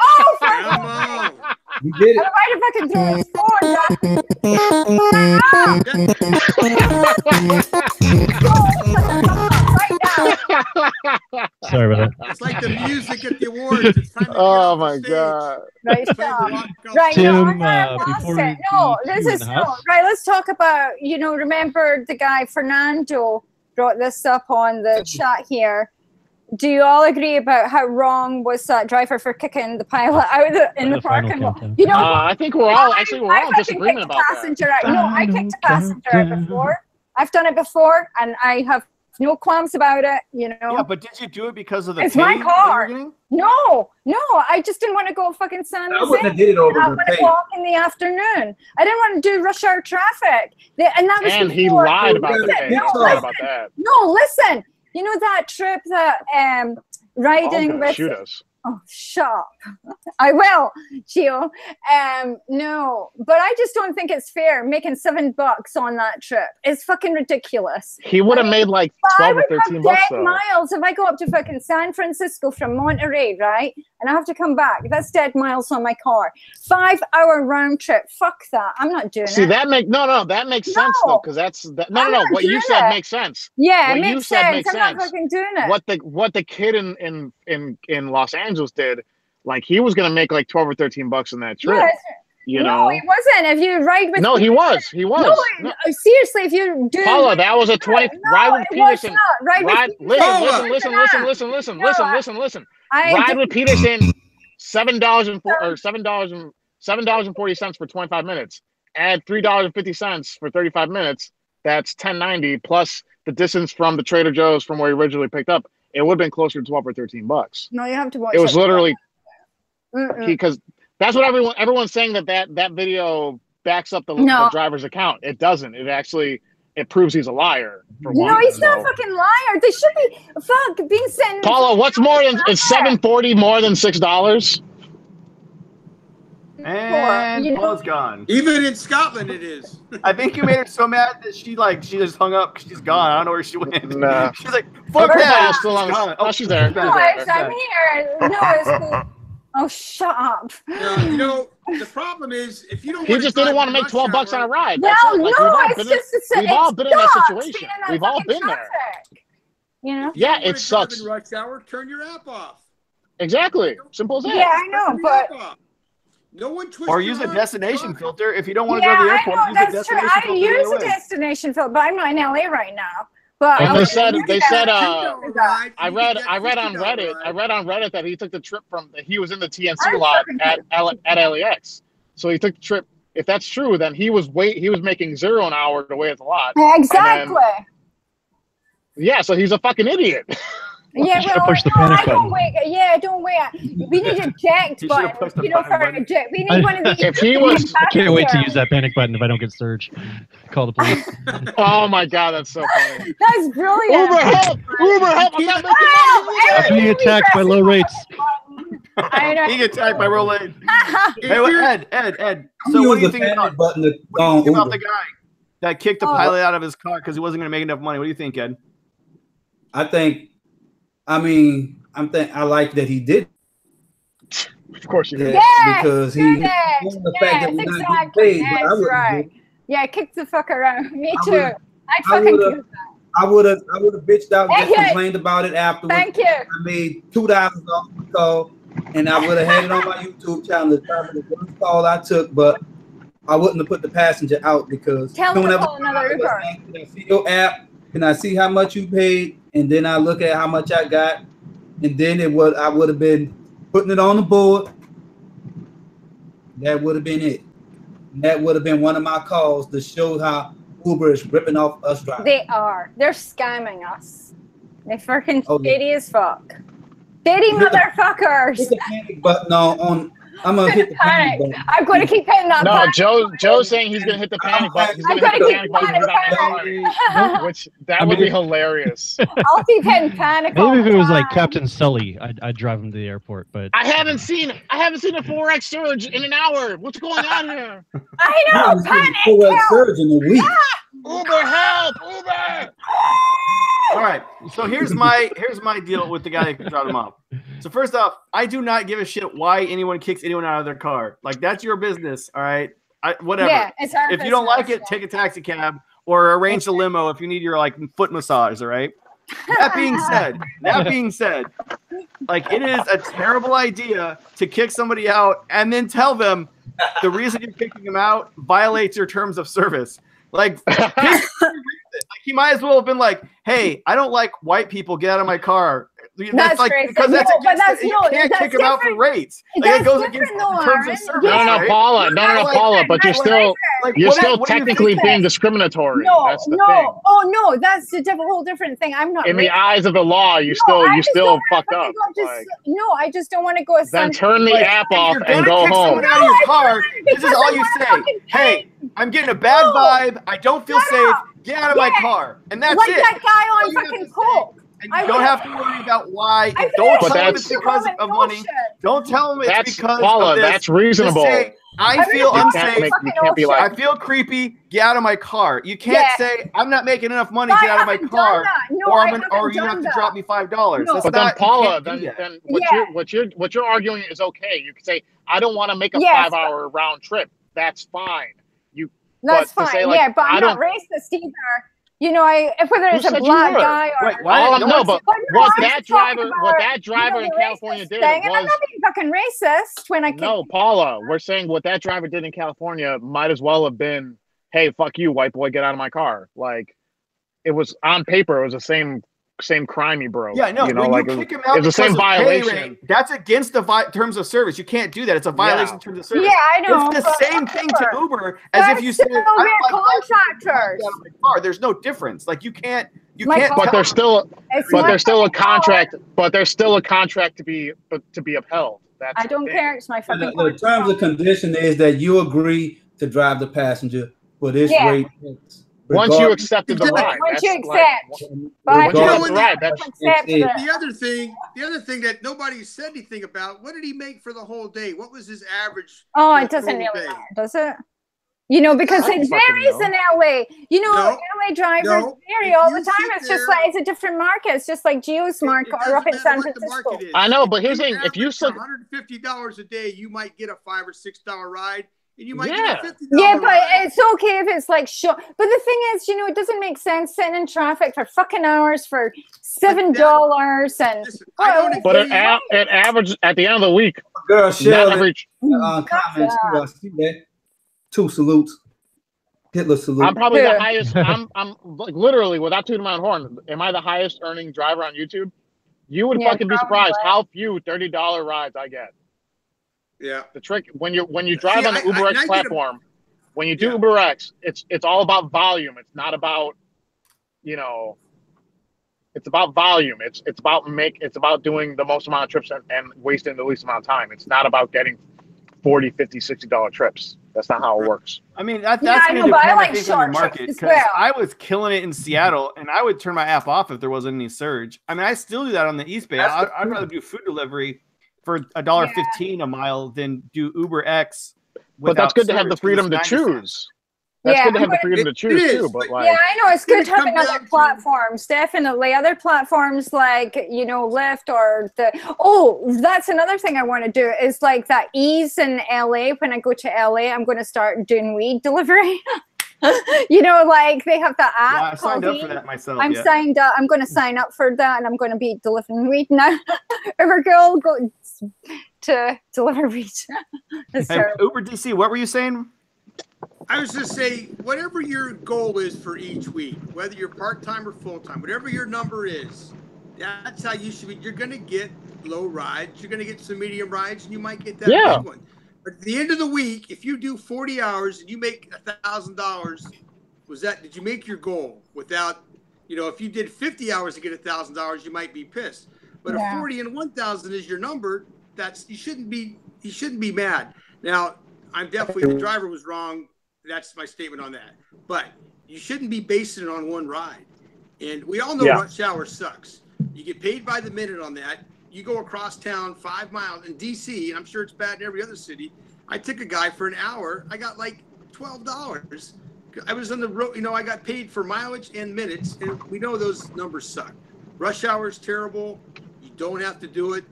Oh, Come Fernando! on. You did I it. might have fucking thrown his phone. Right now. Sorry about that. It's like the music at the awards. It's time to get oh off the my stage. god. Right. Play the now. rock go- Right, Tim, no, I lost before it. we No, do this in is the no. house. Right, let's talk about, remember the guy Fernando brought this up on the chat here. Do you all agree about how wrong was that driver for kicking the pilot out in the The final parking lot? countdown. You know, I think we're all in fucking disagreement kicked a about that. passenger out. No, I kicked a passenger out before. I've done it before, and I have no qualms about it. Yeah, but did you do it because of the It's pay my that car. you were getting? No, I just didn't want to go fucking stand I wouldn't have did it at over the 1 pay. o'clock in the afternoon. I didn't want to do rush hour traffic. And that was And he before- lied about the Listen, pay. no, Don't lie about that. No, listen. You know that trip that riding Gonna with shoot us. Oh, shut up. I will, Gio. No, but I just don't think it's fair making $7 on that trip. It's fucking ridiculous. He would have made like I 12 or would 13 have bucks dead though. miles if I go up to fucking San Francisco from Monterey, right? And I have to come back. That's dead miles on my car. 5-hour round trip. Fuck that. I'm not doing See, it. that makes sense though, because that's no. I'm not What you doing said it. makes sense. Yeah, what it you makes said sense. makes I'm not sense. fucking doing it. What the kid in Los Angeles did, like he was gonna make like 12 or 13 bucks on that trip. Yes. You No, know? he wasn't. If you ride with No, he was. He was. No, seriously, if you do Paula, that was a 20 No, ride with it was Peterson. not. Ride with Listen, Peterson. listen. I Ride did- with Peterson, $7.40 for 25 minutes. Add $3.50 for 35 minutes. That's $10.90 plus the distance from the Trader Joe's from where he originally picked up. It would have been closer to 12 or 13 bucks. No, you have to watch It was literally Mm-mm. because that's what everyone's saying that video backs up the driver's account. It doesn't. It proves he's a liar. For No, one, he's not a so. fucking liar. They should be being sent. Paula, what's more than is $7.40 more than $6? And Paula's gone. Even in Scotland, it is. I think you made her so mad that she just hung up. She's gone. I don't know where she went. Nah. She's like, fuck Okay, that. still on. Oh, she's there. No, I'm here. No, it's cool. Oh, shut up. You know, the problem is if you don't. He just didn't want to make $12 on a ride. Well, no, it's just we've all been in that situation. We've all been there. You know? Yeah, it sucks. In rush hour, turn your app off. Exactly. Simple as that. Yeah, I know, but. No one twists or use a destination filter if you don't want to go to the airport. I know, use a that's destination true. I use a destination filter, but I'm not in LA right now. But they said I read on Reddit that he took the trip he was in the TNC lot at LAX. So he took the trip. If that's true, then he was making $0 an hour to wait at the lot. Exactly. Yeah, so he's a fucking idiot. Yeah, well, push the panic button. Don't wait. Yeah, don't wait. We need a eject button. You know, for an eject. We need one of these. If he was, I can't wait to use that panic button if I don't get surged. Call the police. Oh my god, that's so funny. That's brilliant. Uber help! Uber help! I'm not making money. I'm being attacked by low rates. I know. Being attacked by low rates. Hey, Ed. So what do you think about the guy that kicked the pilot out of his car because he wasn't going to make enough money? What do you think, Ed? I like that he did. Of course you did. Because he the fact that we're not getting paid, but I wouldn't. Yeah, kick the fucker out. Me too. I would have bitched out and just complained about it afterwards. Thank you. I made $2 off the call, and I would have had it on my YouTube channel to tell me the first call I took, but I wouldn't have put the passenger out because tell him to call another Uber. Can I see your app? Can I see how much you paid? And then I look at how much I got, and then I would have been putting it on the board. That would have been it. And that would have been one of my calls to show how Uber is ripping off us drivers. They are. They're scamming us. They're freaking shady as fuck. Shady motherfuckers. Hit the panic button on. I'm gonna hit the panic button. I'm going to keep hitting that button. Joe's saying he's gonna hit the panic button. He's gonna hit the panic button. Which would be hilarious. I'll keep hitting panic. Maybe if it was like Captain Sully, I'd drive him to the airport. But I haven't seen a 4x surge in an hour. What's going on here? I know. Panic. 4x surge in a week. Uber help! Uber! All right, so here's my deal with the guy that dropped him off. So first off, I do not give a shit why anyone kicks anyone out of their car. Like, that's your business, all right? Whatever. Yeah, it's our if you don't like it, take a taxi cab or arrange a limo if you need your foot massage, all right? That being said, like, it is a terrible idea to kick somebody out and then tell them the reason you're kicking them out violates your terms of service. Like, he might as well have been like, "Hey, I don't like white people. Get out of my car." That's like crazy. Because you can't kick them out for rates. Like, it goes against the terms of service. No, Paula. But you're still technically being discriminatory. That's the thing. Oh no, that's a whole different thing. I'm not. In the eyes of the law, you still fucked up. No, I just don't want to go. Then turn the app off and go home. Out of your car. This is all you say. Hey, I'm getting a bad vibe. I don't feel safe. Get out of my car. And that's it. Like that guy on fucking coke. And you don't have to worry about why. Don't tell them it's because of money. Don't tell them it's because Paula, of this. that's reasonable. Say, I feel unsafe. You can't be like, I feel creepy. Get out of my car. You can't say I'm not making enough money. Get out of my car, or you have to drop me $5. No. But then Paula, then what you're arguing is okay. You can say I don't want to make a 5-hour round trip. That's fine. That's fine. Say, like, but I'm not racist either. You know, whether it's a black guy or what that driver in California did was. I'm not being fucking racist when I. No, Paula, we're saying what that driver did in California might as well have been, "Hey, fuck you, white boy, get out of my car." Like, it was on paper, it was the same crime he broke. Yeah, no, when you kick him out, it's the same violation. That's against the terms of service. You can't do that. It's a violation of terms of service. Yeah, I know. It's the same thing to Uber as if you said, contractors. There's no difference. Like, you can't. But there's still a contract. But there's still a contract to be upheld. I don't care. It's my fucking. The terms and condition is that you agree to drive the passenger for this rate. Once you accepted the ride. Once you accept. Once you accept the ride, that's the other thing that nobody said anything about. What did he make for the whole day? What was his average? Oh, it doesn't really matter, does it? You know, because it varies in LA. You know, LA drivers vary all the time. It's just like, it's a different market. It's just like Gio's market or up in San Francisco. I know, but here's the thing. If you said $150 a day, you might get a $5 or $6 ride. And you might get a $50 yeah, but ride. it's okay if it's like short. But the thing is, you know, it doesn't make sense sitting in traffic for fucking hours for $7 and. Listen, but at average at the end of the week, girl, Shell, average. Comments. See that? 2 salutes. Hitler salute. I'm probably the highest. I'm like literally without tooting my own horn. Am I the highest earning driver on YouTube? You would fucking be surprised how few $30 rides I get. Yeah. The trick when you drive on the UberEats platform, when you do UberEats, it's all about volume. It's not about, you know, it's about volume. It's about doing the most amount of trips and wasting the least amount of time. It's not about getting $40, $50, $60 trips. That's not how it works. I mean, that's going to depend, I think, on your market. Because I was killing it in Seattle, and I would turn my app off if there wasn't any surge. I mean, I still do that on the East Bay. I'd rather do food delivery for $1.15 a mile than do UberX. But that's good to have the freedom to choose. That's good to have the freedom to choose too. But like, yeah, I know it's good having other platforms. Definitely, other platforms like, you know, Lyft or the. Oh, that's another thing I want to do is like that ease in LA. When I go to LA, I'm going to start doing weed delivery. You know, like they have the app. Yeah, I signed up for that myself. I'm signed up. I'm going to sign up for that, and I'm going to be delivering weed now. Every girl go to deliver weed. Hey, Uber DC, what were you saying? I was just saying, whatever your goal is for each week, whether you're part-time or full-time, whatever your number is, that's how you should be. You're going to get low rides. You're going to get some medium rides, and you might get that big one. But at the end of the week, if you do 40 hours and you make $1,000, did you make your goal without, you know, if you did 50 hours to get $1,000, you might be pissed. But if 40 and 1,000 is your number, you shouldn't be mad. Now, I'm definitely, the driver was wrong. That's my statement on that. But you shouldn't be basing it on one ride. And we all know rush hour sucks. You get paid by the minute on that. You go across town 5 miles in DC, and I'm sure it's bad in every other city. I took a guy for an hour. I got like $12. I was on the road, you know, I got paid for mileage and minutes, and we know those numbers suck. Rush hour is terrible. You don't have to do it.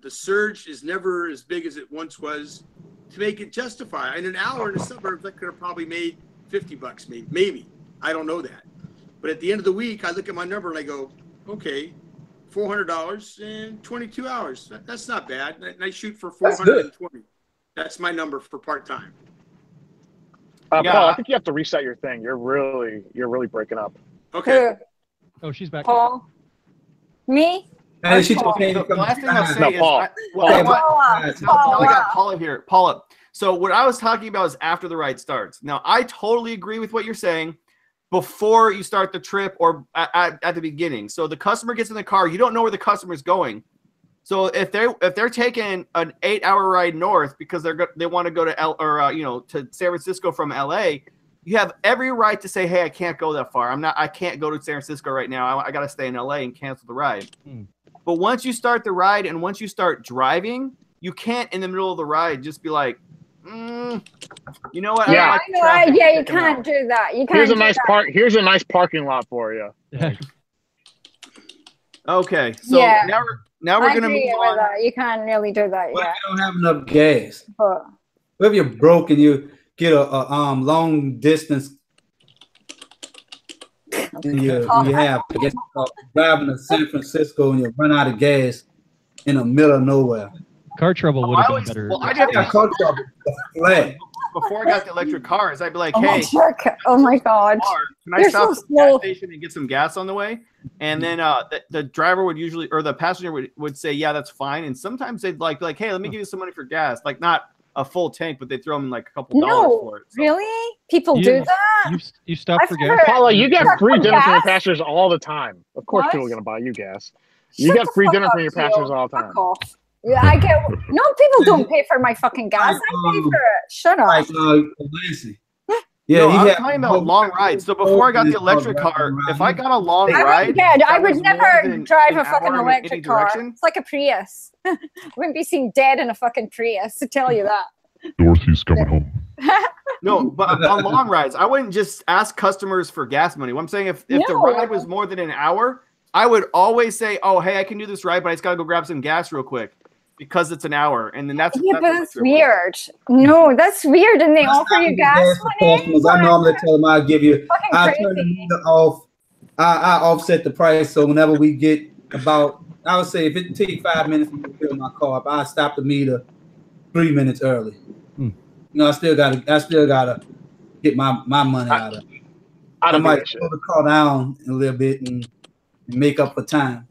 The surge is never as big as it once was. To make it justify, in an hour in the suburbs, I could have probably made $50, maybe. I don't know that. But at the end of the week, I look at my number and I go, okay, $400 in 22 hours. That's not bad. And I shoot for 420. That's my number for part-time. Paul, I think you have to reset your thing. You're really breaking up. Okay. Oh, she's back. Paul. Me? And she's okay. The last thing I'll say is, Paul. now I got Paula here. Paula, so what I was talking about is after the ride starts. Now, I totally agree with what you're saying before you start the trip or at the beginning. So the customer gets in the car. You don't know where the customer is going. So if they're taking an 8-hour ride north because they want to go to to San Francisco from LA, you have every right to say, hey, I can't go that far. I can't go to San Francisco right now. I got to stay in LA and cancel the ride. But once you start the ride and once you start driving, you can't in the middle of the ride just be like, you know what? Yeah, you can't do that. You can't. Here's a nice parking lot for you. Okay, so now we're gonna move on. You can't really do that. Well, you don't have enough gas. What if you're broke and you get a long distance? And you have to get driving to San Francisco and you run out of gas in the middle of nowhere. Car trouble would have been better. Well, I'd have to car trouble. Before I got the electric cars, I'd be like, hey, oh my God, can I stop at the gas station and get some gas on the way? And then the driver would usually, or the passenger would say, yeah, that's fine. And sometimes they'd like, hey, let me give you some money for gas. Like not a full tank, but they throw them like a couple dollars for it. So. Really? People do that? You stop for gas? Paula, you get free dinner from your passengers all the time. Of course people are going to buy you gas. You get free dinner from your passengers all the time. Yeah, I get. No, people don't pay for my fucking gas. I pay for it. Shut up. Like Nancy, Yeah, No, he I'm had talking about long rides. So before I got the electric car, if I got a long ride, I would never drive an a fucking hour in electric any car. direction. It's like a Prius. Wouldn't be seen dead in a fucking Prius, to tell you that. Dorothy's coming home. No, but on long rides, I wouldn't just ask customers for gas money. What I'm saying, if the ride was more than an hour, I would always say, "Oh, hey, I can do this ride, but I just gotta go grab some gas real quick because it's an hour." And then that's but that's weird. No, that's weird. And they offer you gas money. I normally tell them I'll give you. I turn the crazy. meter off. I offset the price, so whenever we get about, I would say if it take 5 minutes to fill my car up, I stop the meter 3 minutes early. You know, I still gotta get my money out of it. I might slow the car down a little bit and make up for time.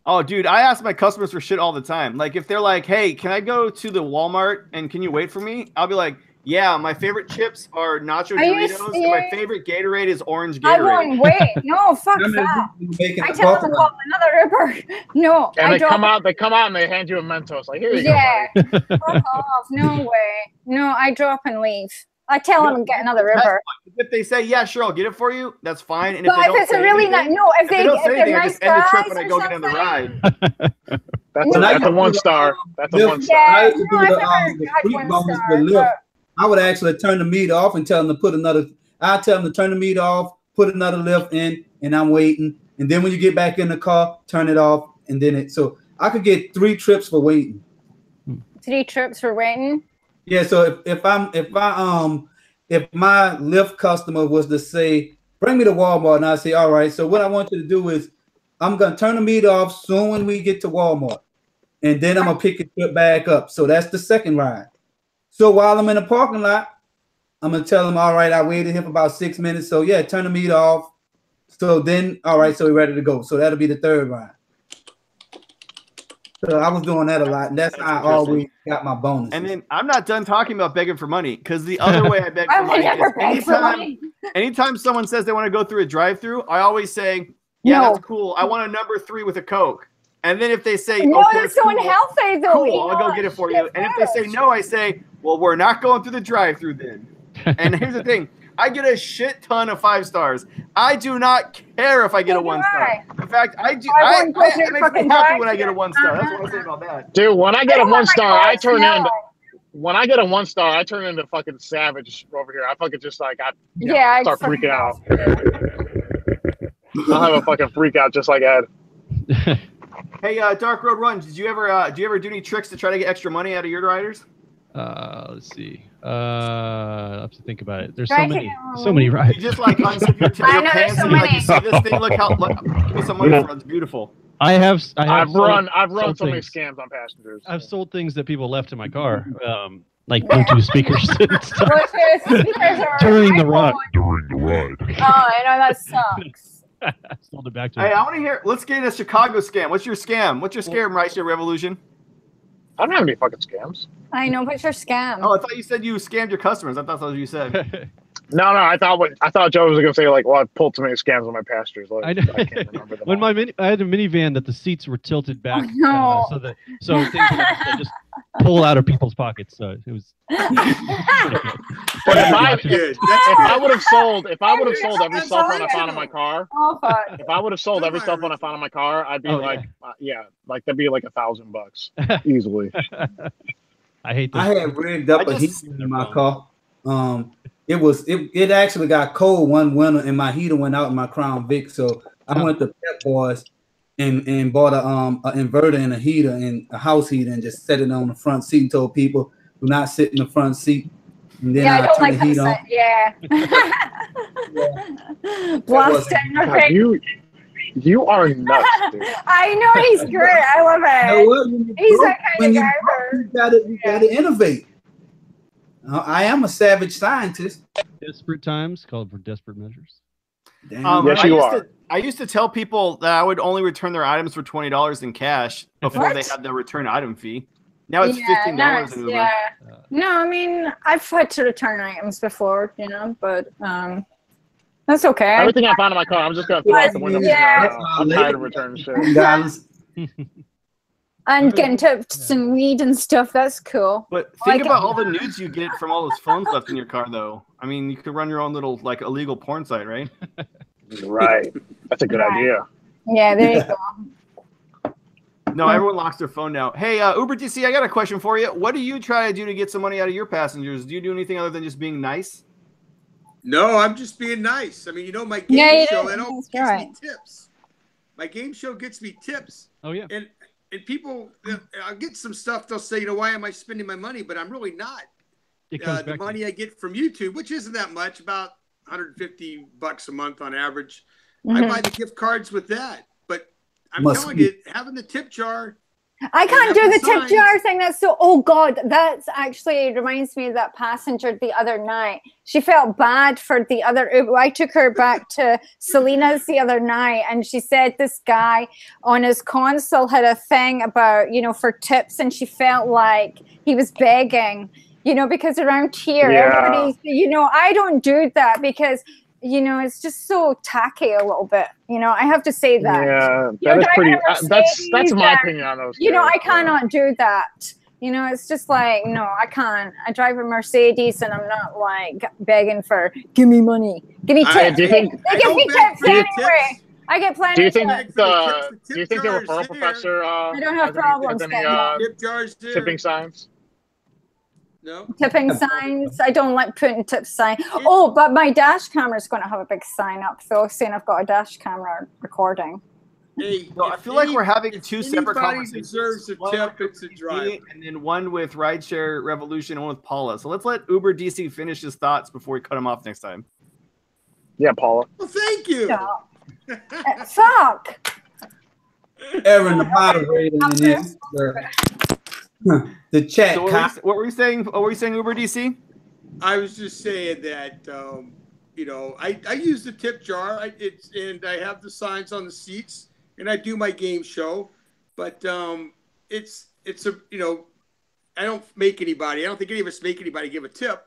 Oh, dude, I ask my customers for shit all the time. Like, if they're like, "Hey, can I go to the Walmart and can you wait for me?" I'll be like, "Yeah, my favorite chips are nacho Doritos, and my favorite Gatorade is orange Gatorade." I won't wait. No, fuck that. I tell them to call another Uber. No, and they come out and they hand you a Mentos. Like, here you go. Fuck off. No way. No, I drop and leave. I tell them and get another Uber. If they say, "Yeah, sure, I'll get it for you," that's fine. And if it's a really nice, if they don't say anything, I nice just end the trip guys when I go get on the ride. That's a 1 star. That's a 1 star. I used to do the free bonus with Lyft. I would actually turn the meter off and tell them to put another. I tell them to turn the meter off, put another Lyft in, and I'm waiting. And then when you get back in the car, turn it off, and then it. So I could get 3 trips for waiting. 3 trips for waiting. Yeah. So if my Lyft customer was to say, "Bring me to Walmart," and I say, "All right." So what I want you to do is, I'm gonna turn the meter off soon when we get to Walmart, and then I'm gonna pick it back up. So that's the second ride. So while I'm in the parking lot, I'm gonna tell them, "All right, I waited here for about 6 minutes. So yeah, turn the meter off." So then, all right, so we're ready to go. So that'll be the third ride. So I was doing that a lot, and that's how I always got my bonus. And then I'm not done talking about begging for money, because the other way I beg for money is anytime someone says they want to go through a drive-through, I always say, "Yeah, that's cool. I want a number 3 with a Coke." And then if they say, "No, okay, that's so unhealthy, though. Cool, I'll go get it for you." And if they say no, I say, "Well, we're not going through the drive-through then." And here's the thing. I get a shit ton of 5 stars. I do not care if I get a 1 star. In fact, it makes me happy when I get a 1 star. That's what I say about that. Dude, when I get a 1 star, I turn into fucking savage over here. I fucking just like I start freaking out. I'll have a fucking freak out just like Ed. Hey, Dark Road Run, do you ever do any tricks to try to get extra money out of your riders? Let's see. I'll have to think about it. There's so many rides. You just like unzip your pants and like, you see this thing, give me some money for it. It's beautiful. I've run so many scams on passengers. I've sold things that people left in my car, like Bluetooth speakers and stuff. During the ride. Oh, I know, that sucks. Sold it back to Hey, I want to hear. Let's get a Chicago scam. What's your scam? What's your scam, Rideshare Revolution? I don't have any fucking scams. I know, what's your scam? Oh, I thought you said you scammed your customers. I thought that's what you said. No, I thought Joe was gonna say like, "Well, I pulled too many scams on my passengers." Like, I can't remember them. When I had a minivan that the seats were tilted back, so things would just pull out of people's pockets. So it was. But if I would have sold every cell phone I found in my car, if I would have sold every cell phone I found in my car, I'd be like that'd be like $1,000 easily. I hate this. I had rigged up a heater in my car. It actually got cold one winter and my heater went out in my Crown Vic. So I went to Pep Boys and bought an inverter and a heater and a house heater and just set it on the front seat and told people do not sit in the front seat. And then I turn the heat on. Yeah. Blast it in your face. You are nuts, dude. I know, he's great. I love it. You know what? He's that kind of guy. You gotta innovate. I am a savage scientist. Desperate times called for desperate measures. Yes, you are. I used to tell people that I would only return their items for $20 in cash before they had the return item fee. Now it's $15 in Uber. Yeah. No, I mean, I've had to return items before, but that's okay. Everything I found in my car, I'm just gonna throw out the window. Yeah. I'm tired of returning shit. And getting tips and weed and stuff. That's cool. But think about all the nudes you get from all those phones left in your car, though. I mean, you could run your own little like illegal porn site, right? Right. That's a good idea. Yeah, there you go. No, everyone locks their phone now. Hey, Uber DC, I got a question for you. What do you try to do to get some money out of your passengers? Do you do anything other than just being nice? No, I'm just being nice. I mean, you know, my game show, it always gets me tips. My game show gets me tips. Oh, yeah. And people, I'll get some stuff. They'll say, you know, why am I spending my money? But I'm really not. The money I get from YouTube, which isn't that much, about $150 a month on average. I buy the gift cards with that. But I'm telling you, having the tip jar. I can't do the tip jar thing. That's so, oh God, that's actually reminds me of that passenger the other night. She felt bad for the other Uber. I took her back to Selena's the other night, and she said this guy on his console had a thing about, you know, for tips, and she felt like he was begging, you know, because around here, everybody's, you know, I don't do that because, you know, it's just so tacky a little bit. You know, I have to say that. Yeah, that is pretty. That's my opinion on those. You know, I cannot do that. You know, it's just like, no, I can't. I drive a Mercedes, and I'm not like begging for, give me money, give me tips. They give me tips anyway. I get plenty. Do you think the referral professor? I don't have problems getting tip jars. Tipping signs. No. Tipping signs. I don't like putting tip sign. Oh, but my dash camera is going to have a big sign up, though, saying I've got a dash camera recording. Hey, so I feel like we're having two separate conversations. Deserves a tip, it's a drive. And then one with Rideshare Revolution and one with Paula. So let's let Uber DC finish his thoughts before we cut him off next time. Yeah, Paula. Well, thank you. Fuck. Aaron, the moderator in this. The chat. So what were you saying? What were you saying, Uber DC? I was just saying that you know, I use the tip jar. And I have the signs on the seats, and I do my game show. But it's a, you know, I don't make anybody. I don't think any of us make anybody give a tip.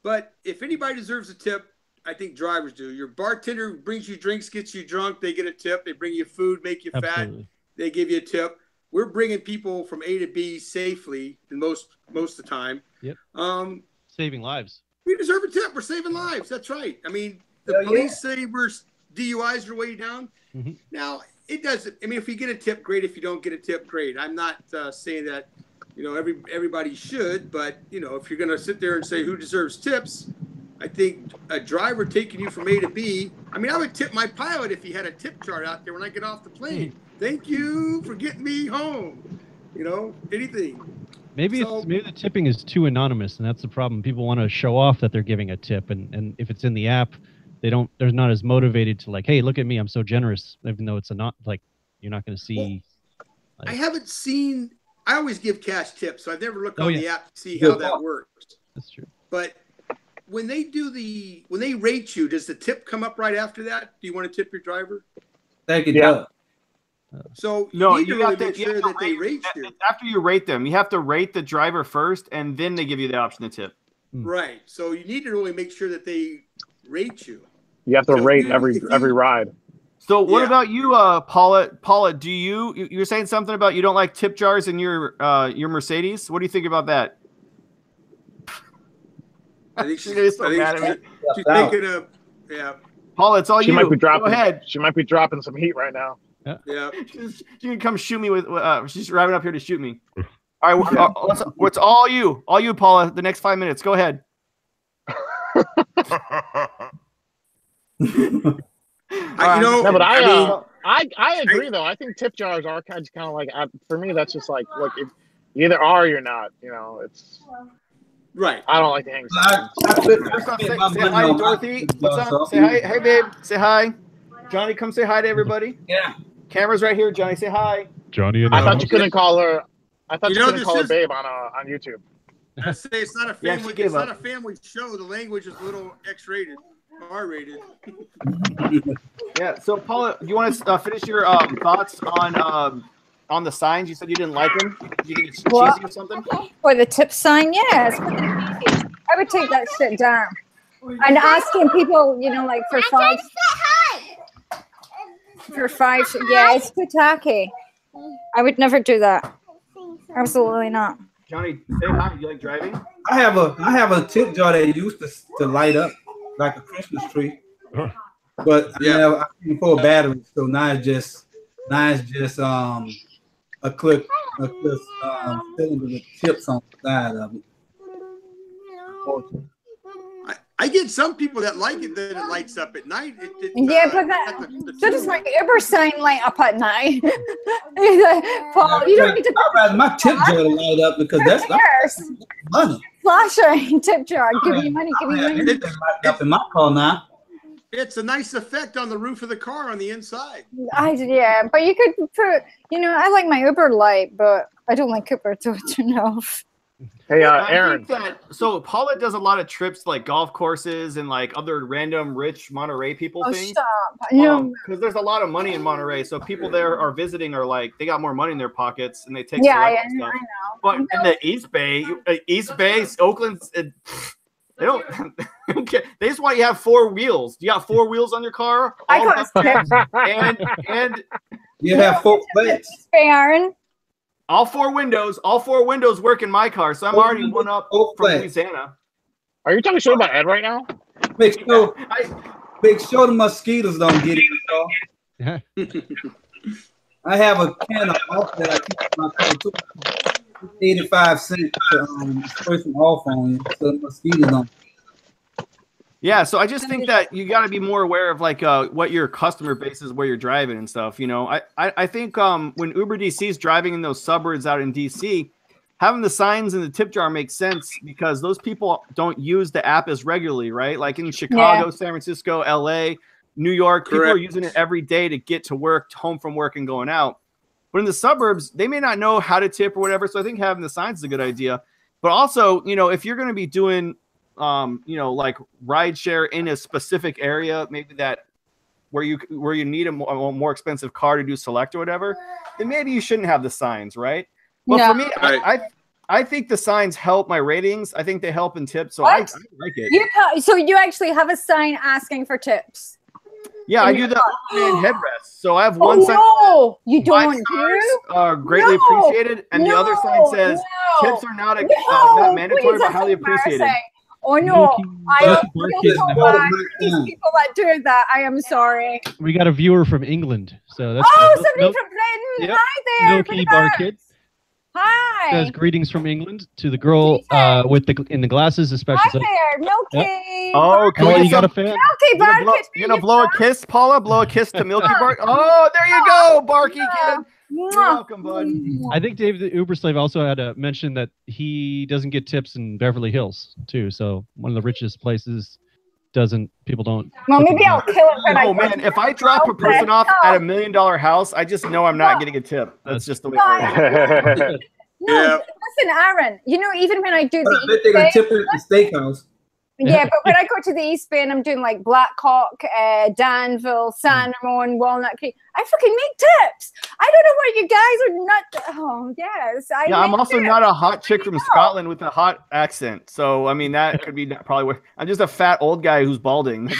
But if anybody deserves a tip, I think drivers do. Your bartender brings you drinks, gets you drunk, they get a tip. They bring you food, make you fat, they give you a tip. We're bringing people from A to B safely, and most of the time. Yep. Saving lives. We deserve a tip. We're saving lives. That's right. I mean, the police say we're DUIs are way down. Now it doesn't. I mean, if you get a tip, great. If you don't get a tip, great. I'm not saying that, you know, everybody should, but you know, if you're going to sit there and say who deserves tips, I think a driver taking you from A to B. I mean, I would tip my pilot if he had a tip chart out there when I get off the plane. Thank you for getting me home. You know, anything. Maybe maybe the tipping is too anonymous, and that's the problem. People want to show off that they're giving a tip, and if it's in the app, they're not as motivated to like, hey, look at me, I'm so generous, even though it's not like you're not going to see. I haven't seen. I always give cash tips, so I've never looked on the app to see how that works. That's true. But when they rate you, does the tip come up right after that? Do you want to tip your driver? Thank you. Yeah. So no, you have to make sure that they rate you. After you rate them, you have to rate the driver first, and then they give you the option to tip. Right. So you need to really make sure that they rate you. You have to rate every ride. So what about you, Paula? Paula, do you were saying something about you don't like tip jars in your Mercedes? What do you think about that? I think she's mad at me. She's thinking of Paula, it's all you. Might be dropping, go ahead. She might be dropping some heat right now. Yeah. She can come shoot me with. She's driving up here to shoot me. All right, it's all you, Paula. The next 5 minutes. Go ahead. I agree though. I think tip jars are kind of like, for me, that's just like, look, if you either are or you're not. You know, it's right. I don't like to hang signs. Say hi to Dorothy. What's up? Say hi. Hey, babe. Say hi. Johnny, come say hi to everybody. Yeah. Camera's right here. Johnny, say hi. Johnny. I thought you couldn't call her. I thought you couldn't call her babe on YouTube. I say it's not a family. It's not a family show. The language is a little X-rated, R-rated. Yeah. So, Paula, do you want to finish your thoughts on the signs? You said you didn't like them. You think it's cheesy or something? Or the tip sign? Yeah, it's cheesy. I would take that shit down. And asking people, you know, like for five. Yeah, it's too tacky. I would never do that. Absolutely not. Johnny, say hi. You like driving? I have a tip jar that used to light up like a Christmas tree, but I can pull batteries, so now it's just a clip cylinder with tips on the side of it. I get some people that like it that it lights up at night. But so does my Uber sign light up at night. Paul, you don't need to. I'd rather my tip jar to light up because that's money. Flashing tip jar. Give me money. Give me money. It's light up in my car now. It's a nice effect on the roof of the car on the inside. Yeah, but you could put. I like my Uber light, but I don't like Uber to turn off. Hey, Aaron. So Paula does a lot of trips to like golf courses and like other random rich Monterey people things. Stop. No. Because there's a lot of money in Monterey, so people there are visiting are like they got more money in their pockets and they take stuff. I know. But in the East Bay, Oakland, they don't. They just want you to have 4 wheels. You got 4 wheels on your car. I got and you have 4 plates. Aaron. All 4 windows work in my car, so I'm already one up from Louisiana. Are you talking shit about Ed right now? Make sure the mosquitoes don't get in. I have a can of off that I keep in my car too. 85 cents to spray some off on you, so the mosquitoes don't. Yeah, so I just think that you got to be more aware of like what your customer base is, where you're driving and stuff. I think when Uber DC is driving in those suburbs out in DC, having the signs in the tip jar makes sense because those people don't use the app as regularly, right? Like in Chicago, San Francisco, LA, New York, people are using it every day to get to work, home from work, and going out. But in the suburbs, they may not know how to tip or whatever. So I think having the signs is a good idea. But also, if you're going to be doing like rideshare in a specific area, maybe that where you need a more expensive car to do select or whatever, then maybe you shouldn't have the signs, right? But for me, I think the signs help my ratings. I think they help in tips, so I like it. So you actually have a sign asking for tips? Yeah, I do the headrest. So I have one sign. No, you don't do? Greatly appreciated, and the other sign says tips are not mandatory but highly appreciated. Oh no! I feel so bad for these people that do that. I am sorry. We got a viewer from England, so that's somebody from Britain. Yep. Hi there, Milky Bar Kids. Hi. Says greetings from England to the girl with the glasses, especially. Hi there, Milky. Yep. Oh, you got a fan? Milky Bar Kids. You gonna blow a kiss, Paula? Blow a kiss to Milky Bar. Oh, there you go, Barky kid. You're welcome, bud. I think Dave the Uber slave also had to mention that he doesn't get tips in Beverly Hills too. So one of the richest places people don't. Well, maybe I'll kill it. Oh man, if I drop a person off at $1 million house, I just know I'm not getting a tip. That's just the way it is. Listen, Aaron. Even when I do I bet they're gonna tip it at the steakhouse. Yeah, but when I go to the East Bay and I'm doing like Blackhawk, Danville, San Ramon, Walnut Creek, I fucking make tips. I don't know why you guys are not. Oh, yes. I'm also not a hot chick from Scotland with a hot accent. So, I mean, that could be probably where I'm just a fat old guy who's balding. Hey,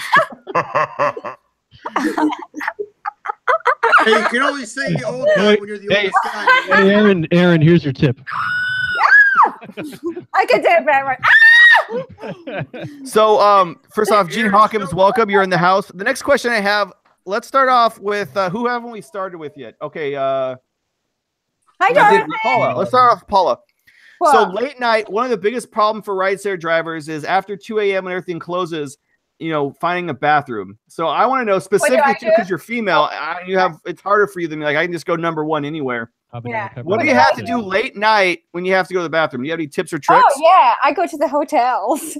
you can only say old guy when you're the oldest guy. Hey, Aaron, here's your tip. I can tip Aaron. So, first off, Gene Hawkins, welcome. You're in the house. The next question I have, let's start off with who haven't we started with yet? Okay. Hi, darling. Paula. Let's start off with Paula. What? So late night, one of the biggest problems for rideshare drivers is after 2 a.m. when everything closes, finding a bathroom. So I want to know specifically because you're female, it's harder for you than me. Like I can just go number 1 anywhere. Yeah. What do you have to do late night when you have to go to the bathroom? Do you have any tips or tricks? Oh yeah, I go to the hotels.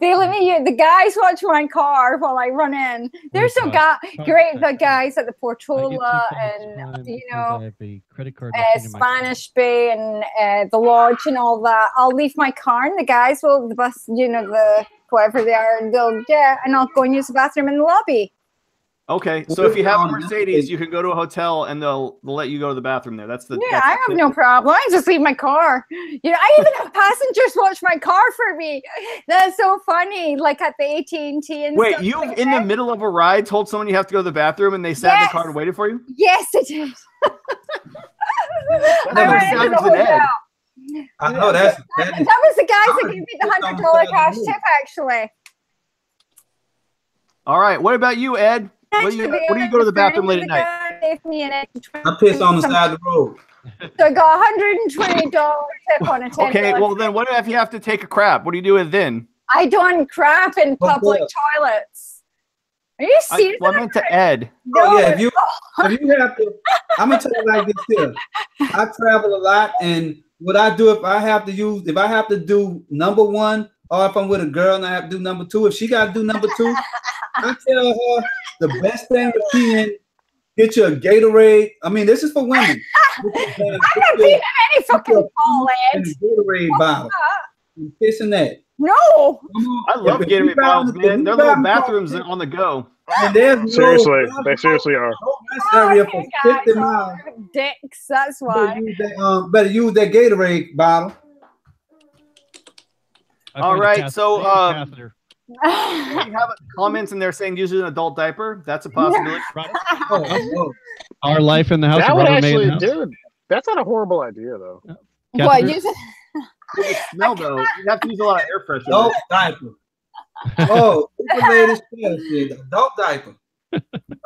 They let me. The guys watch my car while I run in. They're so great. The guys at the Portola and I have a credit card Spanish Bay and the Lodge and all that. I'll leave my car and the guys will the bus. The whoever they are, and I'll go and use the bathroom in the lobby. Okay, so if you have a Mercedes, you can go to a hotel and they'll let you go to the bathroom there. I have no problem. I just leave my car. I even have passengers watch my car for me. That's so funny. Like at the AT&T and wait, stuff. You in the middle of a ride told someone you have to go to the bathroom and they sat in the car and waited for you? Yes, it did. went into the hotel. I know that was the guys that gave me the $100 cash tip, actually. All right. What about you, Ed? What do you go to the bathroom late at night? I piss on the side of the road. So I got $120 tip on a $10. Okay, well then what if you have to take a crap? What do you do then? I don't crap in public toilets. Are you serious? I meant to Ed. No, oh yeah, if you have to, I'm gonna tell you like this here. I travel a lot, and what I do if I have to do number one, or if I'm with a girl and I have to do number two, if she got to do number two, I tell her the best thing to pee in. Get you a Gatorade. I mean, this is for women. I'm not peeing in any fucking bowl, Ed. Gatorade bottle. And piss in that. No. I love Gatorade bottles, man. They're little bathrooms on the go. And seriously, they seriously are. Area for 50 miles. Dicks, that's why. Better use that Gatorade bottle. All right, so we have comments in there saying use an adult diaper. That's a possibility. Our life in the house. That would actually, dude. That's not a horrible idea, though. What? Use it? It smell though. You have to use a lot of air freshener. Adult diaper. Oh, the latest shit. Adult diaper.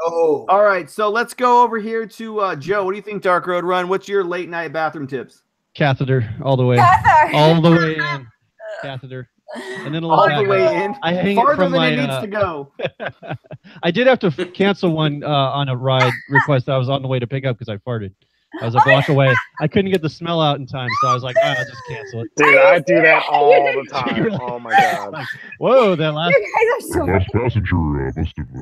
Oh. All right, so let's go over here to Joe. What do you think, Dark Road Run? What's your late night bathroom tips? Catheter all the way. All the way in. Catheter. And then a little all the way in. I hang farther it from than my, it needs to go. I did have to cancel one on a ride request that I was on the way to pick up because I farted. I was a block away. I couldn't get the smell out in time, so I was like, I'll just cancel it. Dude, I do that all the time. Oh my god. Like, whoa, that last. You guys are so last passenger must have.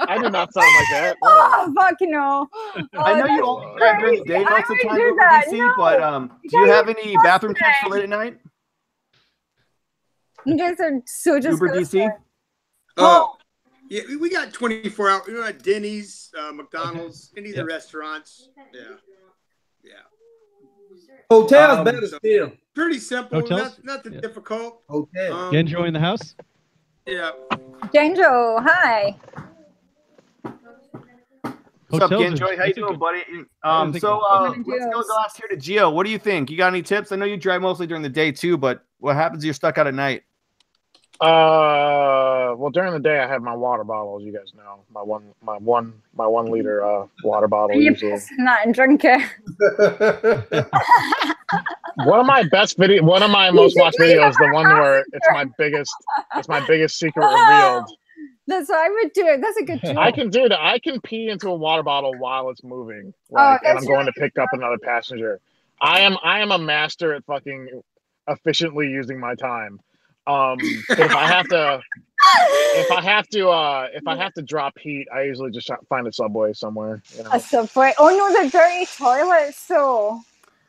I did not sound like that. Oh, fuck no. I know you only drive during the day most of the time over DC, but do you have any bathroom tips for late at night? You guys are so just Uber DC? Yeah, we got 24 hours. We got Denny's, McDonald's, any of the restaurants. Yeah. Hotels better still. Pretty simple. Hotels? Nothing difficult. Hotel. You enjoying the house? Yeah. Genjo, hi. What's up, Genjoy? How you doing, buddy? Let's go last here to Gio. What do you think? You got any tips? I know you drive mostly during the day too, but what happens if you're stuck out at night? Well, during the day I have my water bottle, as you guys know. My one liter water bottle. Are you usually. pissing that and drink it? One of my most watched videos, the one where it's my biggest secret revealed. That's what I would do. That's a good joke. I can do that. I can pee into a water bottle while it's moving, and I'm going to pick up another passenger. I am a master at fucking efficiently using my time. If I have to drop heat, I usually just find a Subway somewhere. You know? A Subway? Oh no, they're dirty toilets. So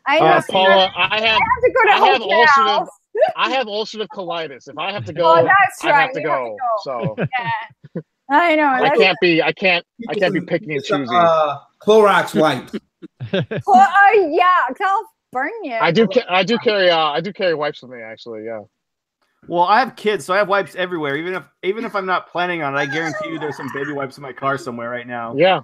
I know. Paula, I have to go to I have ulcerative colitis. If I have to go, that's right. I have to go. So yeah. I know. I can't be picky and choosy. Clorox wipes. Oh yeah, California. I do carry wipes with me actually. Yeah. Well, I have kids, so I have wipes everywhere. Even if I'm not planning on it, I guarantee you there's some baby wipes in my car somewhere right now. Yeah.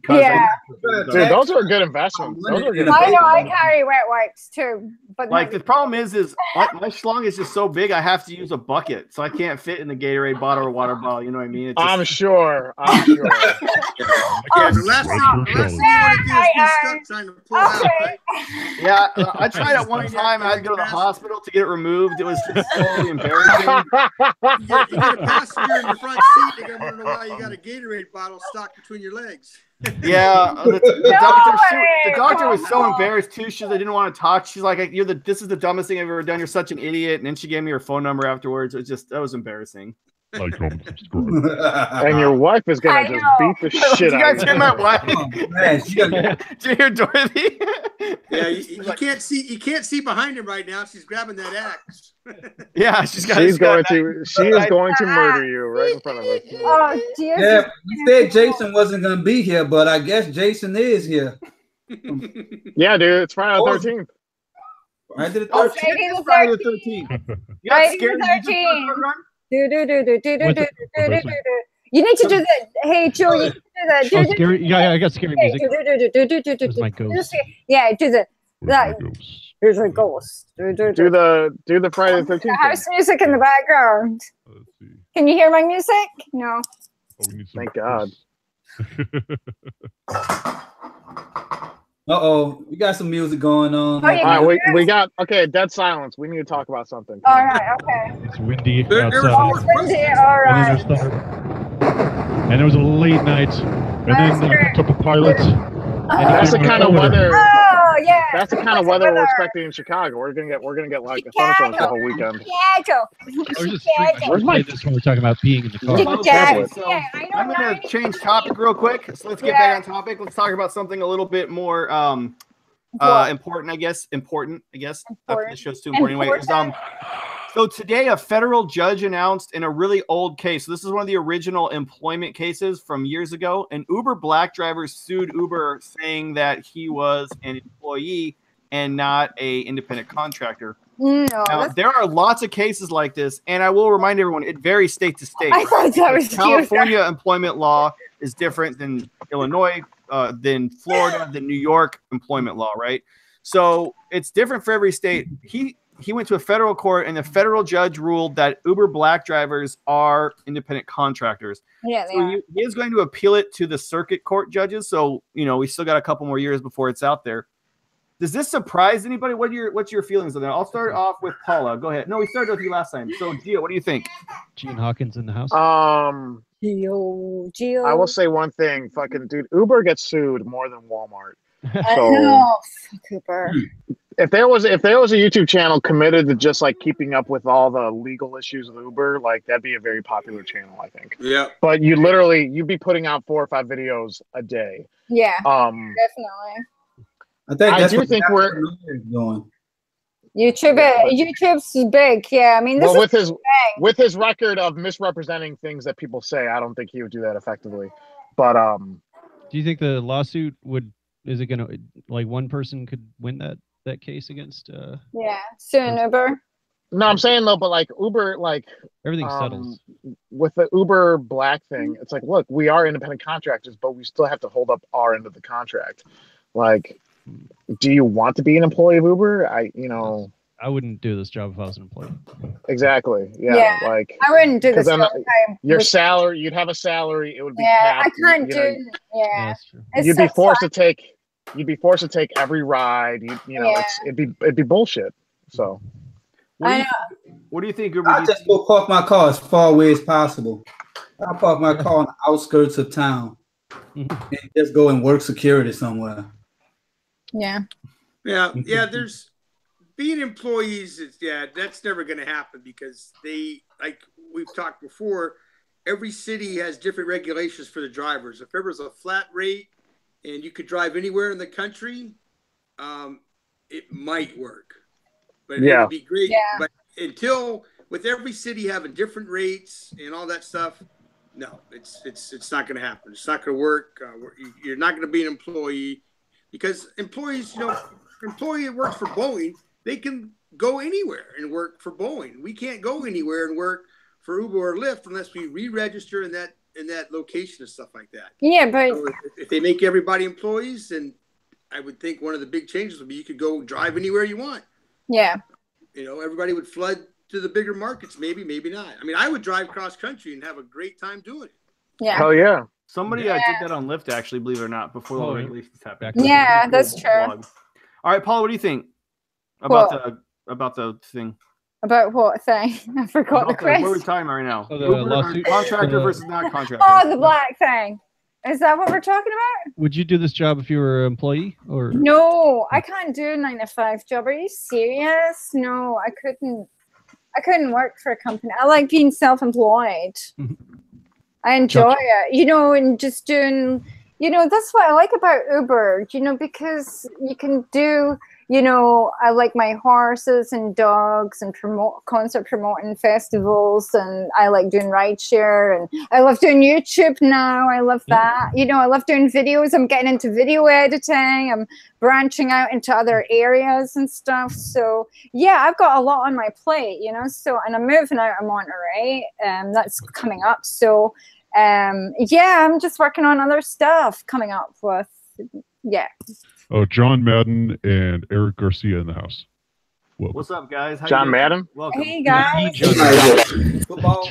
Dude, those are good investments. I know. I carry wet wipes too, but like the problem is my schlong is just so big. I have to use a bucket, so I can't fit in the Gatorade bottle or water bottle. You know what I mean? I'm sure. Yeah, the last thing you want to do is be stuck trying to pull out. Right? Yeah, I tried it one time. I had to go to the hospital to get it removed. It was just totally embarrassing. You get a passenger in the front seat. They're gonna wonder why you got a Gatorade bottle stuck between your legs. Yeah, the doctor was so embarrassed too. They didn't want to talk. She's like, this is the dumbest thing I've ever done. You're such an idiot. And then she gave me her phone number afterwards. That was embarrassing. Like, comment, subscribe. And your wife is gonna just beat the shit out of you. Did you guys hear my wife? Did you hear Dorothy? Yeah, you can't see. You can't see behind him right now. She's grabbing that axe. Yeah, she is going to murder you right in front of us. Oh, dear. Yeah, we said Jason wasn't gonna be here, but I guess Jason is here. Yeah, dude, it's Friday the 13th. Friday the 13th. Oh, Friday the 13th. You got scared? Do. You need to do that. Hey, Joe, you need to do that. Oh, scary. Yeah, I got scary music. Where's my ghost? Yeah, do the that. Ghost. Here's a ghost. Do the Friday the 13th. House music in the background. Let's see. Can you hear my music? No. Oh, we need some Thank God. We got some music going on. Oh, yeah. All right, we got dead silence. We need to talk about something. All right. Okay. It's windy There was outside. more Windy, all And then right. there's thunder. And it was a late night. And then they picked up a pilot. That's the kind of weather. Oh yeah. That's the kind of weather we're expecting in Chicago. We're gonna get like a thunderstorm the whole weekend. Chicago. I was just where's my this when we're talking about being in the car. Chicago. So Yeah, I know. I'm going to change topic real quick. So let's get back on topic. Let's talk about something a little bit more important, I guess. Important. This show's too important anyway. So today, a federal judge announced in a really old case. So this is one of the original employment cases from years ago. An Uber black driver sued Uber, saying that he was an employee and not an independent contractor. No, Now, there are lots of cases like this, and I will remind everyone, it varies state to state. I thought that was California employment law is different than Illinois, than Florida, than New York employment law, right? So it's different for every state. He went to a federal court, and the federal judge ruled that Uber black drivers are independent contractors. Yeah, they so are. he is going to appeal it to the circuit court judges. So, we still got a couple more years before it's out there. Does this surprise anybody? What's your feelings on that? I'll start off with Paula. Go ahead. No, we started with you last time. So, Gio, what do you think? Gene Hawkins in the house. Gio. I will say one thing. Fucking dude, Uber gets sued more than Walmart. So No, fuck Uber. if there was a YouTube channel committed to just like keeping up with all the legal issues of Uber, like that'd be a very popular channel, I think. Yeah. But you'd be putting out 4 or 5 videos a day. Yeah, Um, definitely. I think I that's do what think we're doing. YouTube's big. Yeah, I mean, this well is with his record of misrepresenting things that people say. I don't think he would do that effectively. But Do you think the lawsuit is it gonna, like, one person could win that case against soon Uber. no, I'm saying though, but like Uber, like everything settles? with the Uber Black thing, it's like, look, we are independent contractors, but we still have to hold up our end of the contract. Like, do you want to be an employee of Uber? I wouldn't do this job if I was an employee. Exactly. Yeah. Like, I wouldn't do this. then all the time. your salary, you'd have a salary. It would be Yeah, capped. I can't you do. know, Yeah, That's true. it's you'd be so forced tough. to take. You'd be forced to take every ride. It'd be bullshit. So I know. What do you think, Uber? I just go park my car as far away as possible. I park my car on the outskirts of town and just go and work security somewhere. Yeah. Yeah. There's being employees. That's never going to happen because they, like we've talked before, every city has different regulations for the drivers. If there was a flat rate and you could drive anywhere in the country, it might work. But it would be great. Yeah. But with every city having different rates and all that stuff, no, it's not going to happen. It's not going to work. You're not going to be an employee because employees, employee that works for Boeing, they can go anywhere and work for Boeing. We can't go anywhere and work for Uber or Lyft unless we re-register in that location and stuff like that. Yeah, but So if they make everybody employees, then I would think one of the big changes would be you could go drive anywhere you want. yeah. Everybody would flood to the bigger markets. Maybe not. I mean, I would drive cross country and have a great time doing it. Yeah. hell yeah. Somebody did that on Lyft, actually, believe it or not, before the regulations happened. Yeah, that's true. Blog. All right, Paula, what do you think about the thing? About what thing? I forgot the What are we question. talking about right now? Oh, the Uber, lawsuit? contractor versus non-contractor. Oh, the black thing. Is that what we're talking about? Would you do this job if you were an employee or? No, I can't do a 9-to-5 job. Are you serious? No, I couldn't work for a company. I like being self-employed. I enjoy it, and just doing, that's what I like about Uber, because you can do, I like my horses and dogs and concert promoting festivals, and I like doing rideshare, and I love doing YouTube now. I love that. I love doing videos. I'm getting into video editing. I'm branching out into other areas and stuff. So yeah, I've got a lot on my plate, so, and I'm moving out of Monterey, that's coming up. So Yeah, I'm just working on other stuff coming up with. Yeah. Oh, John Madden and Eric Garcia in the house. Welcome. What's up, guys? How John you doing? Madden? Welcome. Hey guys. Football.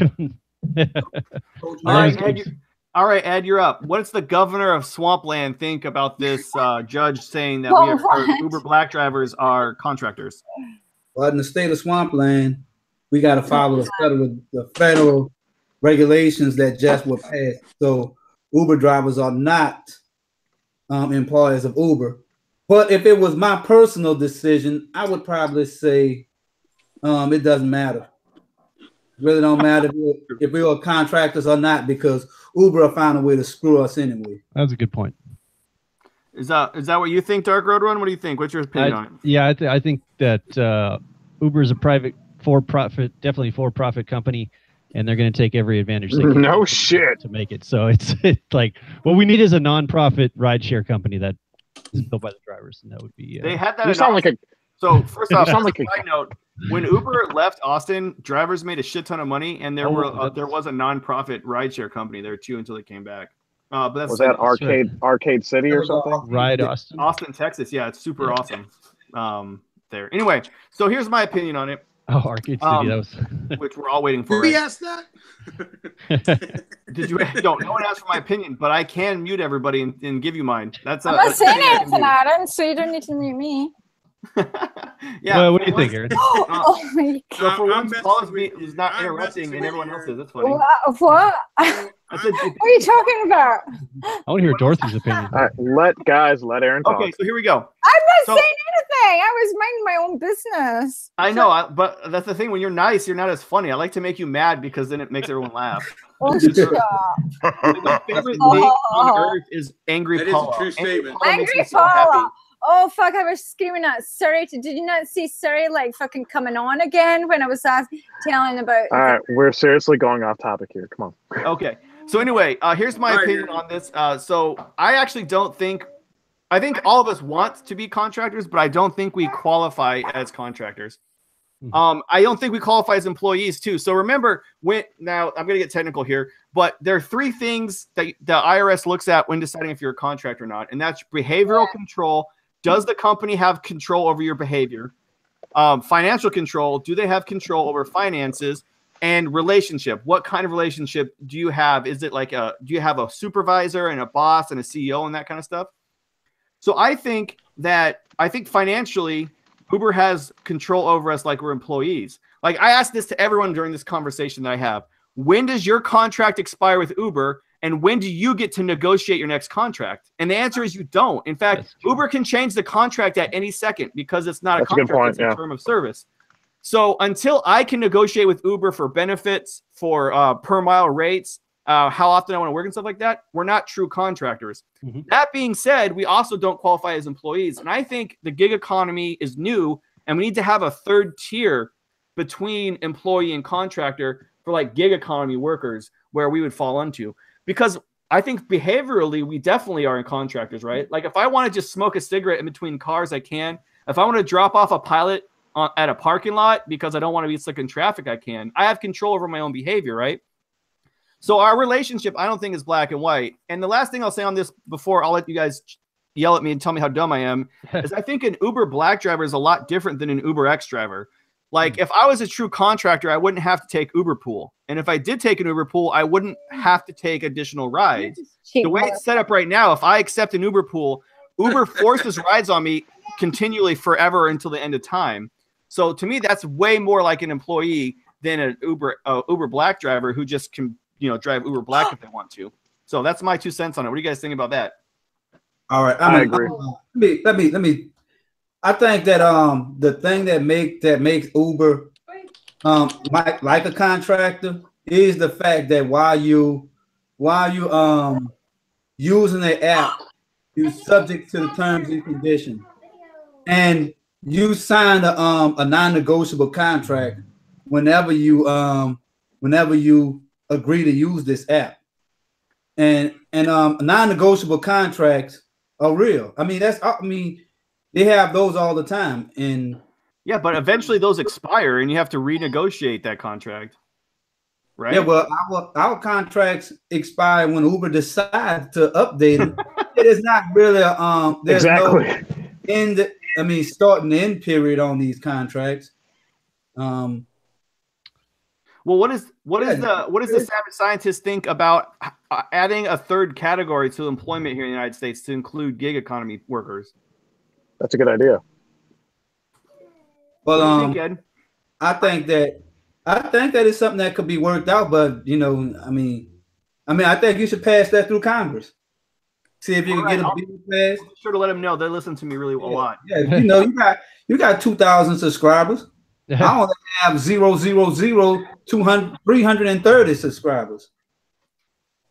All right, Ed, you're up. What's the governor of Swampland think about this judge saying that our Uber black drivers are contractors? Well, in the state of Swampland, we got to follow the federal regulations that just were passed. So Uber drivers are not employees of Uber. But if it was my personal decision, I would probably say it doesn't matter. It really don't matter if we are contractors or not, because Uber will find a way to screw us anyway. That's a good point. Is that what you think, Dark Road Run? What do you think? What's your opinion on it? Yeah, I think that Uber is a definitely for-profit company, and they're going to take every advantage they can. No shit. To make it. So it's like what we need is a non-profit rideshare company that is built by the drivers, and that would be. They had that. You sound like a. So first off, sound like a side note, when Uber left Austin, drivers made a shit ton of money, and there was a non-profit rideshare company there too until they came back. But that's was that Arcade City or something? Ride Austin. Austin, Texas. Yeah, it's super awesome. There. Anyway, so here's my opinion on it. Oh, Arcade City. That was. Which we're all waiting for. Did we ask that? Did you? No one asked for my opinion, but I can mute everybody and give you mine. I'm not saying anything, Adam, so you don't need to mute me. Yeah. Well, what do you think, Aaron? Oh my God. So for once, Paula's is not interrupting, and everyone else is. That's funny. What? What are you talking about? I want to hear Dorothy's opinion. All right, let Aaron talk. Okay, so here we go. I'm not saying anything. I was minding my own business. I know, but that's the thing. When you're nice, you're not as funny. I like to make you mad because then it makes everyone laugh. Oh, stop. My favorite name on earth is Angry Paula. That is a true statement. Angry Paula. Oh fuck! I was screaming at Siri. Did you not see Siri like fucking coming on again when I was telling about? All right, we're seriously going off topic here. Come on. Okay. So anyway, here's my opinion on this. So I actually don't think. I think all of us want to be contractors, but I don't think we qualify as contractors. I don't think we qualify as employees too. So remember, now I'm going to get technical here, but there are three things that the IRS looks at when deciding if you're a contractor or not, and that's behavioral control. Does the company have control over your behavior? Financial control. Do they have control over finances? And relationship. What kind of relationship do you have? Is it like do you have a supervisor and a boss and a CEO and that kind of stuff? So I think financially, Uber has control over us like we're employees. Like I asked this to everyone during this conversation that I have. When does your contract expire with Uber? And when do you get to negotiate your next contract? And the answer is you don't. In fact, Uber can change the contract at any second because it's not a contract, it's a term of service. So until I can negotiate with Uber for benefits, for per mile rates, how often I want to work and stuff like that, we're not true contractors. That being said, we also don't qualify as employees. And I think the gig economy is new, and we need to have a third tier between employee and contractor for like gig economy workers where we would fall into. Because I think behaviorally, we definitely are in contractors, right? Like if I want to just smoke a cigarette in between cars, I can. If I want to drop off a pilot at a parking lot because I don't want to be stuck in traffic, I can. I have control over my own behavior, right? So our relationship, I don't think is black and white. And the last thing I'll say on this before I'll let you guys yell at me and tell me how dumb I am is I think an Uber black driver is a lot different than an UberX driver. Like if I was a true contractor, I wouldn't have to take Uber Pool. And if I did take an Uber Pool, I wouldn't have to take additional rides. The way it's set up right now, if I accept an Uber Pool, Uber forces rides on me continually forever until the end of time. So to me, that's way more like an employee than an Uber black driver who just can, drive Uber black if they want to. So that's my 2 cents on it. What do you guys think about that? All right. I agree. Let me. I think that the thing that makes Uber like a contractor is the fact that while you using the app, you're subject to the terms and conditions, and you sign a non-negotiable contract whenever you agree to use this app, and non-negotiable contracts are real. They have those all the time. And yeah, but eventually those expire and you have to renegotiate that contract. right? Yeah, well, our contracts expire when Uber decides to update it. It is not really there's Exactly. no end. I mean, start and end period on these contracts. Well, what does the savage scientist think about adding a third category to employment here in the United States to include gig economy workers? That's a good idea. Well, What do you think, Ed? I think that is something that could be worked out, but I mean, I think you should pass that through Congress. See if you can get a bill passed. Be sure to let them know. They listen to me really a lot. Yeah, you got 2,000 subscribers. I only have 330 subscribers.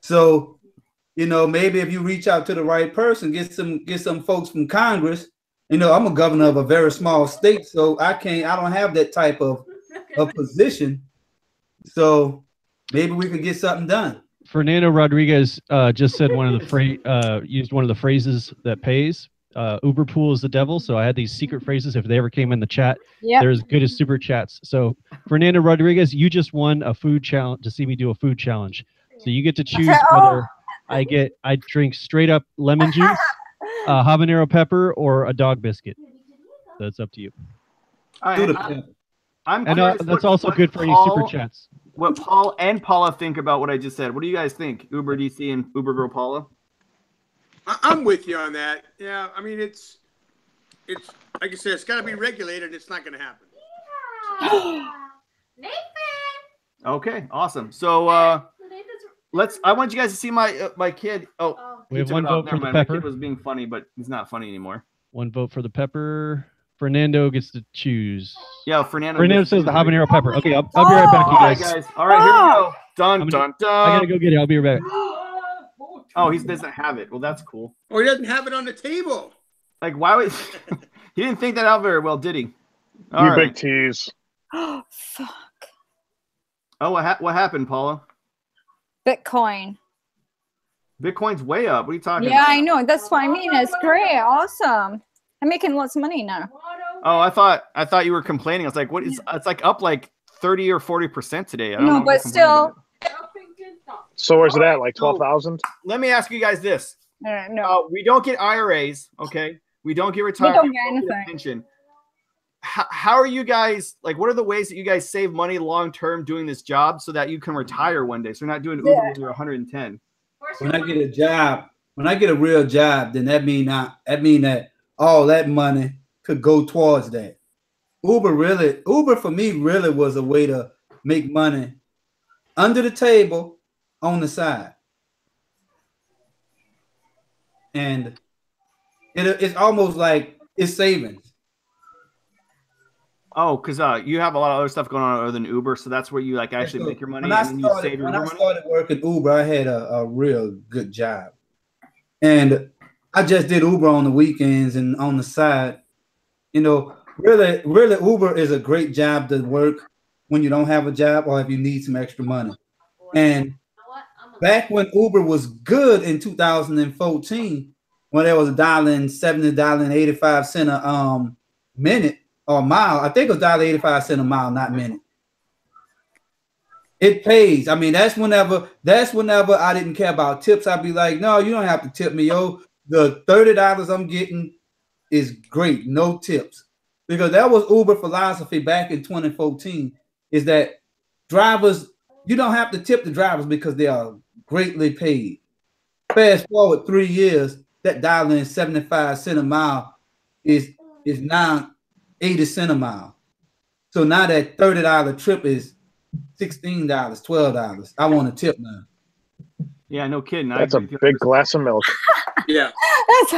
So, maybe if you reach out to the right person, get some folks from Congress. I'm a governor of a very small state, so I don't have that type of position. So maybe we could get something done. Fernando Rodriguez just said used one of the phrases that pays. Uber pool is the devil. So I had these secret phrases. If they ever came in the chat, they're as good as super chats. So Fernando Rodriguez, you just won a food challenge to see me do a food challenge. So you get to choose whether I drink straight up lemon juice, habanero pepper, or a dog biscuit. So it's up to you. That's also good for any super chats. What Paul and Paula think about what I just said. What do you guys think, Uber DC and Uber Girl Paula? I'm with you on that. Yeah, I mean, it's like I said, it's got to be regulated. It's not going to happen. Nathan. Okay, awesome. So I want you guys to see my kid. Oh, we have one vote for the pepper. My kid was being funny, but he's not funny anymore. One vote for the pepper. Fernando gets to choose. Yeah, Fernando says the habanero pepper. Okay, I'll be right back, you guys. All right, here we go. Dun, dun, dun. I gotta go get it. I'll be right back. Oh, he doesn't have it. Well, that's cool. Or he doesn't have it on the table. Like, why would he didn't think that out very well, did he? All right. Big tease. Oh, fuck. Oh, what happened, Paula? Bitcoin. Bitcoin's way up. What are you talking about? Yeah, I know. That's what I mean. It's great. Awesome. I'm making lots of money now. Oh, I thought you were complaining. I was like, what is? It's like up like 30 or 40% today. I don't know, but still. So where's it at? Like 12,000? Let me ask you guys this. No. We don't get IRAs, okay? We don't get retirement. We don't get anything. Pension. How are you guys, like, what are the ways that you guys save money long-term doing this job so that you can retire one day? So you're not doing Uber when you're 110. When I get a job, when I get a real job, then that mean that all that money could go towards that. Uber for me really was a way to make money under the table on the side. And it's almost like it's savings. Oh, because you have a lot of other stuff going on other than Uber, so that's where you like actually make your money. When I started working Uber, I had a real good job. And I just did Uber on the weekends and on the side. Really, Uber is a great job to work when you don't have a job or if you need some extra money. And back when Uber was good in 2014, when there was $1.70, $1.85 a minute or a mile, I think it was $1.85 a mile, not minute. It pays. I mean, that's whenever I didn't care about tips. I'd be like, no, you don't have to tip me, yo. The $30 I'm getting is great, no tips. Because that was Uber philosophy back in 2014, is that drivers, you don't have to tip the drivers because they are greatly paid. Fast forward 3 years, that $1.75 a mile is now 80 cents a mile. So now that $30 trip is $16, $12. I want a tip now. Yeah, no kidding. That's a big glass of milk. Yeah. That's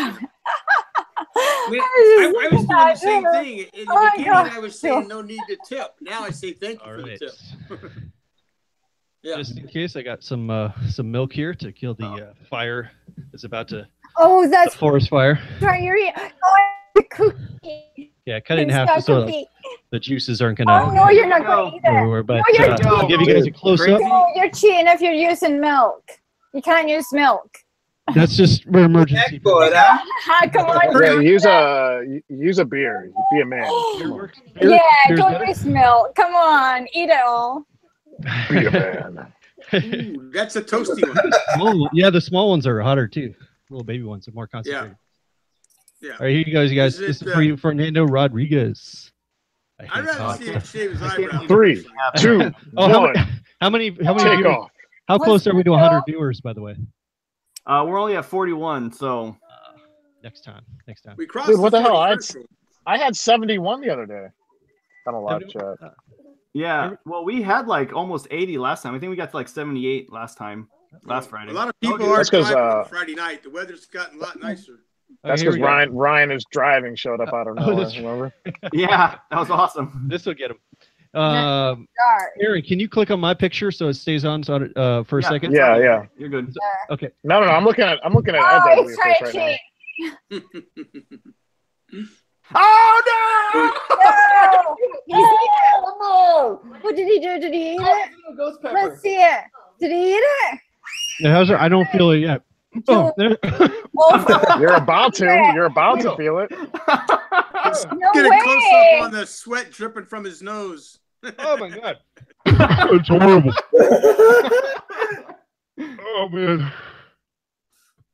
I was doing the same thing. In the beginning, I was saying no need to tip. Now I say thank you for the tip. Yeah. Just in case, I got some milk here to kill the fire that's about to. Oh, that's the forest fire. Sorry, the cookie. Yeah, cut it in half so the juices aren't gonna. Oh no, you're not going to eat it. But No, I'll give you guys a close up. No, you're cheating if you're using milk. You can't use milk. That's just for emergency. Come on. Yeah, use a beer. Be a man. Yeah, don't use milk. Come on, eat it all. Be a man. Ooh, that's a toasty one. Yeah, the small ones are hotter too. Little baby ones are more concentrated. Yeah. All right, here you guys. This is for you, Fernando Rodriguez. I'd rather see him shave his eyebrows. 3, 2, 1. How many Take viewers? off. How close are we to 100 viewers, by the way? We're only at 41, so Next time. We crossed. Dude, what the hell? threshold. I had 71 the other day on a live chat. yeah. Well, we had like almost 80 last time. I think we got to like 78 last Friday. A lot of people are driving on Friday night. The weather's gotten a lot nicer. That's because Ryan is driving showed up out of nowhere. Remember? Yeah, that was awesome. This will get him. Aaron, can you click on my picture so it stays on for a second? Yeah. You're good. Okay. No. I'm looking at Oh, right now. Oh No! What did he do? Did he eat it? Let's see it. Did he eat it? Yeah, I don't feel it yet. Oh, there. You're about to. You're about to feel it. No Get a way. close up on the sweat dripping from his nose. Oh my god. It's horrible. Oh man.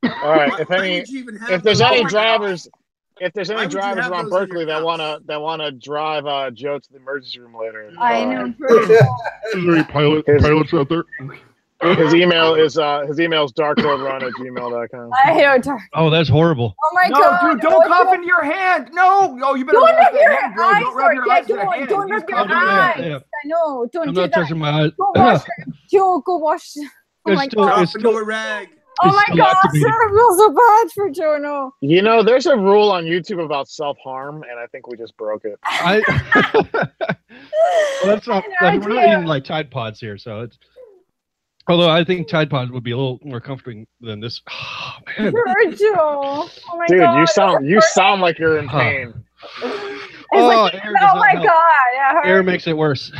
All right. If there's any drivers around Berkeley that wanna drive Joe to the emergency room later, I know. Is there any pilots out there? his email is darkroadrun@gmail.com. I know. Oh, that's horrible. Oh my god. Dude, don't cough into your hand. No, you better Don't rub your hand, bro. eyes. Don't rub your eyes with your hand. Don't rub your Use eyes. Yeah. I know. Don't I'm do not that. touching my eyes. Go wash. Joe, go wash. Oh my god. Drop into a rag. Oh my still god. activated. I feel so bad for Joe. No. You know, there's a rule on YouTube about self-harm, and I think we just broke it. Well, that's not. We're not eating like Tide Pods here, so it's. Although I think Tide Pods would be a little more comforting than this. Oh, man. Poor Joe. Oh my Dude, god. you sound like you're in pain. Oh, my god. Air makes it worse.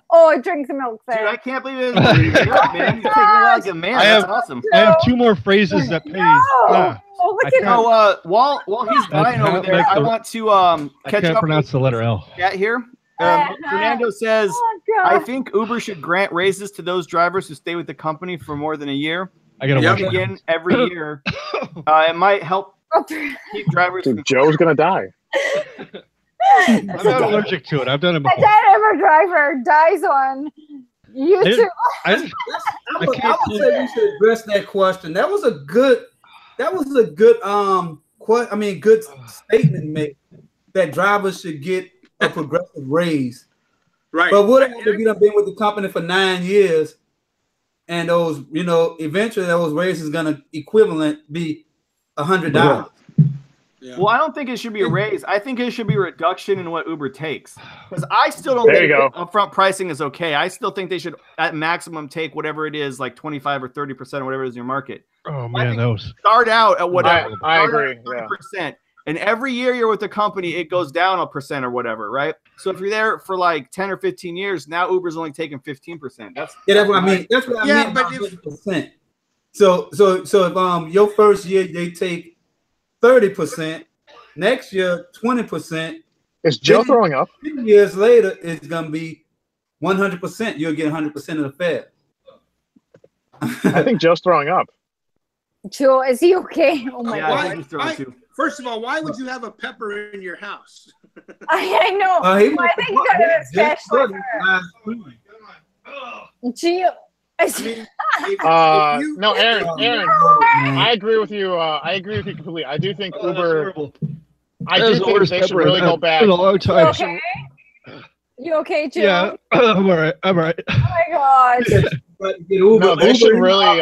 Oh, drink the milk Dude, there. I can't believe it. Man, you're taking it like a man. That's awesome. I have 2 more phrases that pay. Oh, look at So, while he's dying over there, I want to I catch can't up pronounce the letter L. chat here. Fernando says, Oh, I God. think Uber should grant raises to those drivers who stay with the company for more than a year. I gotta watch Again, every year. It might help keep drivers. Dude, Joe's gonna die. I'm not allergic to it. I've done it A before. dead Uber driver dies on YouTube. I I would say we should address that question. That was a good good statement made that drivers should get a progressive raise. Right. But what if you done been with the company for 9 years and those, eventually those raises gonna equivalent be $100. Yeah. Well, I don't think it should be a raise. I think it should be a reduction in what Uber takes. Because I still don't think upfront pricing is okay. I still think they should, at maximum, take whatever it is, like 25 or 30%, or whatever is in your market. Oh man, those. Start out at whatever. I agree. 30%. And every year you're with the company, it goes down a percent or whatever, right? So if you're there for like 10 or 15 years, now Uber's only taking 15%. That's what I mean. That's what I mean by 50%. So if your first year they take 30%, next year 20%. Is Joe throwing up? 10 years later, it's gonna be 100%. You'll get 100% of the fare. I think Joe's throwing up. Joe, is he okay? Oh my I god. think he's throwing too. First of all, why would you have a pepper in your house? I know. I think he got it especially for Gio. No, Aaron, I agree with you. I agree with you completely. I do think Uber. I do think they should really go back. You okay? You okay, Joe? Yeah, I'm all right. I'm all right. Oh my god. No, they should really.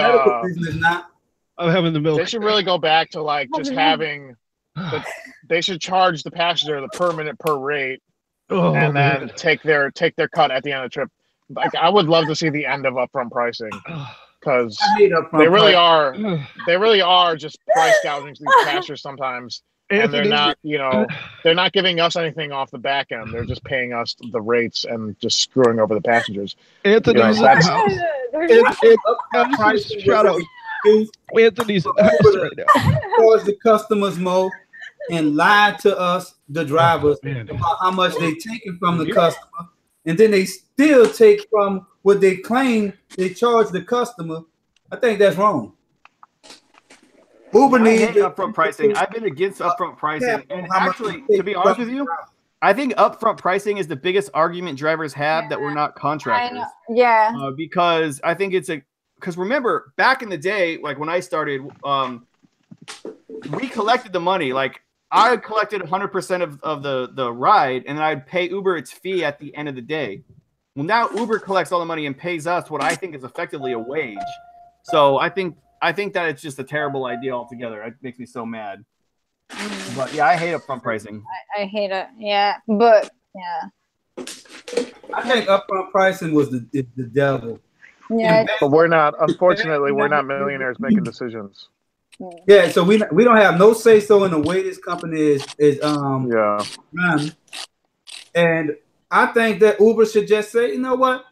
I'm having the milk. They should really go back to like just having. They should charge the passenger the per minute per rate, and then take their cut at the end of the trip. Like I would love to see the end of upfront pricing because they really are just price gouging these passengers sometimes, and they're not they're not giving us anything off the back end. They're just paying us the rates and just screwing over the passengers. Anthony's in the house. Shout out. Anthony's in the house right now. Charge the customers more and lie to us, the drivers, about how much they taking from the customer and then they still take from what they claim they charge the customer. I think that's wrong. Uber needs upfront pricing. I've been against upfront pricing, and actually, to be honest with you, I think upfront pricing is the biggest argument drivers have that we're not contractors. Yeah. Because I think because remember back in the day, like when I started, we collected the money. Like I collected 100% of the ride, and then I'd pay Uber its fee at the end of the day. Well, now Uber collects all the money and pays us what I think is effectively a wage. So I think that it's just a terrible idea altogether. It makes me so mad. But yeah, I hate upfront pricing. I hate it. Yeah, but yeah. I think upfront pricing was the devil. Yeah. But we're not. Unfortunately, we're not millionaires making decisions. Yeah, so we don't have no say so in the way this company is run. And I think that Uber should just say, you know what?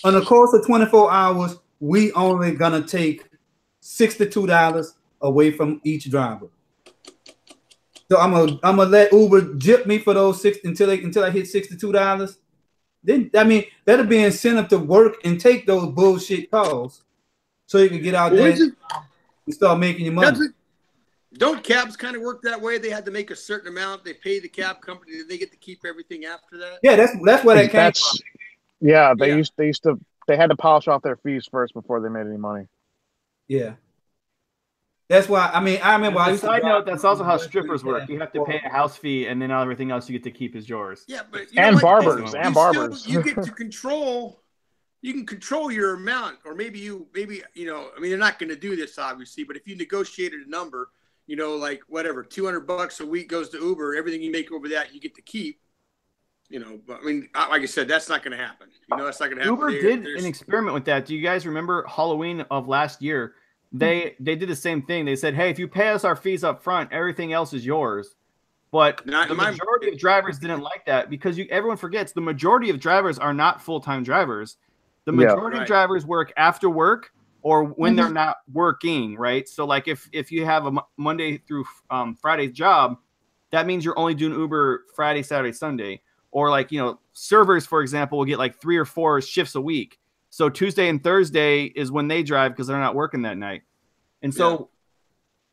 On the course of 24 hours, we only gonna take $62 away from each driver. So I'm gonna let Uber jip me for those until I hit $62. Then I mean that'll be incentive to work and take those bullshit calls, so you can get out there and start making your money. Don't cabs kind of work that way? They had to make a certain amount. They pay the cab company. They get to keep everything after that. Yeah, that's where that came from. Yeah, they used to they had to polish off their fees first before they made any money. Yeah. That's why, I mean, I remember. Side note, that's also how strippers work. You have to pay a house fee, and then everything else you get to keep is yours. Yeah, but barbers. You get to control. You can control your amount, or maybe you know. I mean, they're not going to do this obviously, but if you negotiated a number, you know, like whatever, $200 a week goes to Uber. Everything you make over that, you get to keep. You know, but I mean, like I said, that's not going to happen. You know, that's not going to happen. Uber did an experiment with that. Do you guys remember Halloween of last year? They did the same thing. They said, hey, if you pay us our fees up front, everything else is yours. But the majority of drivers didn't like that because everyone forgets the majority of drivers are not full-time drivers. The majority of drivers work after work or when they're not working, right? So like if you have a Monday through Friday job, that means you're only doing Uber Friday, Saturday, Sunday. Or like, you know, servers, for example, will get like 3 or 4 shifts a week. So Tuesday and Thursday is when they drive because they're not working that night. And so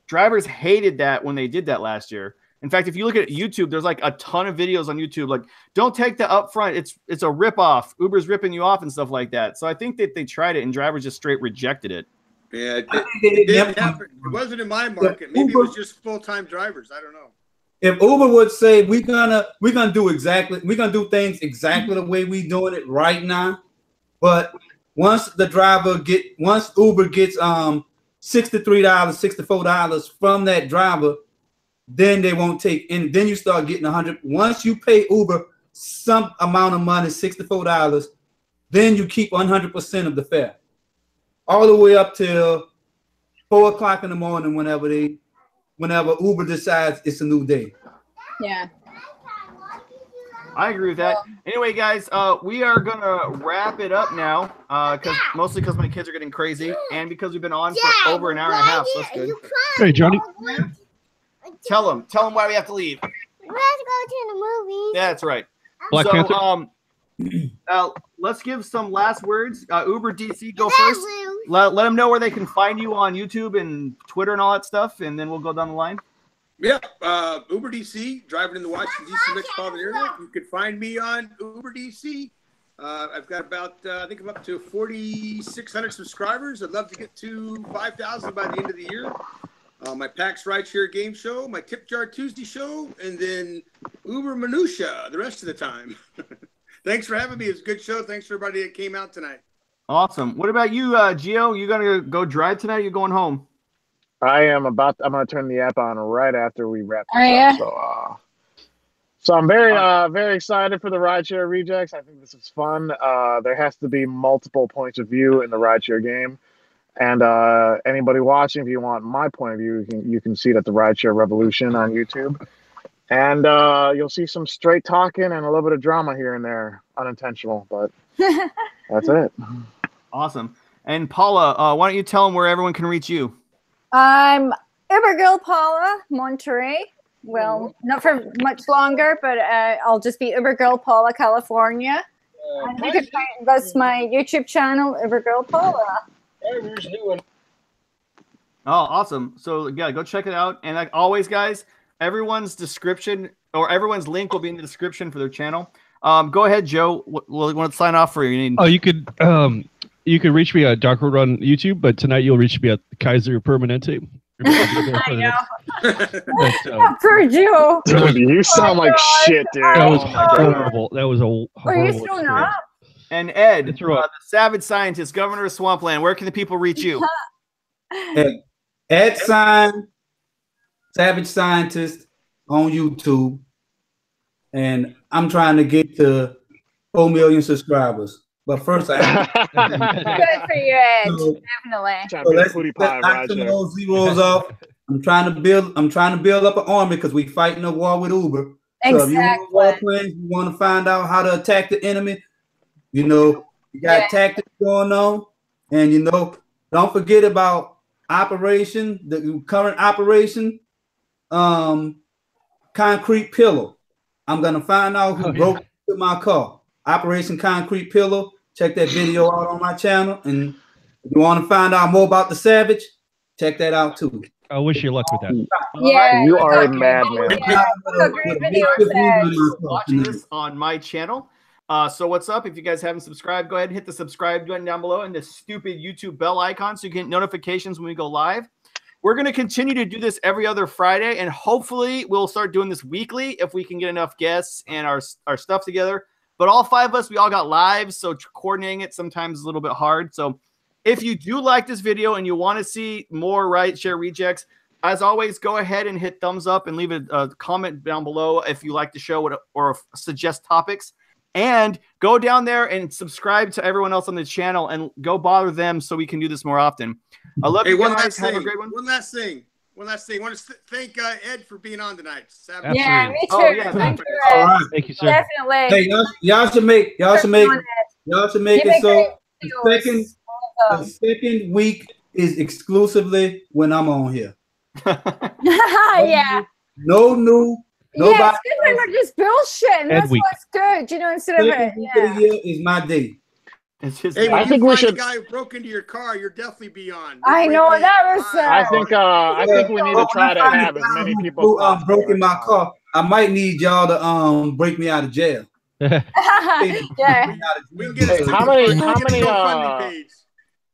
drivers hated that when they did that last year. In fact, if you look at YouTube, there's like a ton of videos on YouTube like, don't take the upfront. It's a ripoff. Uber's ripping you off and stuff like that. So I think that they tried it and drivers just straight rejected it. Yeah, it didn't happen. It wasn't in my market. Maybe it was just full-time drivers. I don't know. If Uber would say we're gonna do things exactly the way we doing it right now, but once Uber gets $63, $64 from that driver, then they won't take, and then you start getting 100. Once you pay Uber some amount of money, $64, then you keep 100% of the fare, all the way up till 4 o'clock in the morning, whenever Uber decides it's a new day. Yeah. I agree with that. Anyway, guys, we are gonna wrap it up now, mostly because my kids are getting crazy, and because we've been on for over an hour and a half. So that's good. Hey, Johnny. Tell them why we have to leave. We have to go to the movie. Yeah, that's right. Black Panther. Let's give some last words. Uber DC, go first. Let them know where they can find you on YouTube and Twitter and all that stuff, and then we'll go down the line. Yeah, Uber DC, driving in the Washington DC metropolitan area. You can find me on Uber DC. I've got about I think I'm up to 4,600 subscribers. I'd love to get to 5,000 by the end of the year. My PAX Rideshare game show, my Tip Jar Tuesday show, and then Uber Minutia the rest of the time. Thanks for having me. It's a good show. Thanks for everybody that came out tonight. Awesome. What about you, Gio? You gonna go drive tonight? Or you going home? I'm gonna turn the app on right after we wrap this yeah. up. So I'm very excited for the Rideshare Rejects. I think this is fun. There has to be multiple points of view in the Rideshare game. And anybody watching, if you want my point of view, you can see it at the Rideshare Revolution on YouTube. And you'll see some straight talking and a little bit of drama here and there, unintentional, but that's it. Awesome. And Paula, why don't you tell them where everyone can reach you? I'm Uber Girl Paula, Monterey. Well, not for much longer, but I'll just be Uber Girl Paula, California. And you can find that's my YouTube channel, Evergirl Paula. Oh, awesome. So yeah, go check it out. And like always, guys, everyone's description or everyone's link will be in the description for their channel. Go ahead, Joe. We'll want to sign off for you. Oh, you could reach me at Dark Road on YouTube, but tonight you'll reach me at Kaiser Permanente. I know. Poor Joe. Dude, you sound like shit, dude. That was horrible. That was a horrible Are you still not? And Ed, the Savage Scientist, Governor of Swampland, where can the people reach you? @ Savage Scientist on YouTube. And I'm trying to get to 4 million subscribers. But first, I good for you, Ed. Definitely. So let's knock some of those zeros off. I'm trying to build up an army because we fighting a war with Uber. Exactly. So if you want war plans, you want to find out how to attack the enemy. You know, you got tactics going on, and you know, don't forget about the current operation, Concrete Pillow. I'm gonna find out who broke into my car. Operation Concrete Pillow. Check that video out on my channel, and if you want to find out more about the Savage, check that out too. I wish you luck with that. Yeah, you are a madman. Watching this on my channel. So what's up? If you guys haven't subscribed, go ahead and hit the subscribe button down below and the stupid YouTube bell icon so you get notifications when we go live. We're going to continue to do this every other Friday, and hopefully we'll start doing this weekly if we can get enough guests and our stuff together. But all 5 of us, we all got lives, so coordinating it sometimes is a little bit hard. So if you do like this video and you want to see more Rideshare Rejects, as always, go ahead and hit thumbs up and leave a comment down below if you like the show or suggest topics. And go down there and subscribe to everyone else on the channel and go bother them so we can do this more often. I love you guys. Have a great one. One last thing. I want to thank Ed for being on tonight. Yeah, me too. Oh, yeah, thank you, All right. Thank you, sir. Definitely. Hey, y'all should make it so the second week is exclusively when I'm on here. Yeah. No new. Nobody. Yeah, it's good when we're just bullshitting. That's what's good. You know, instead of it. Yeah. Is my day. Hey, I think we should. The guy who broke into your car, you're definitely beyond. I know that was. I think we need to try to have as many people who broke in my car. I might need y'all to break me out of jail. Yeah. We can get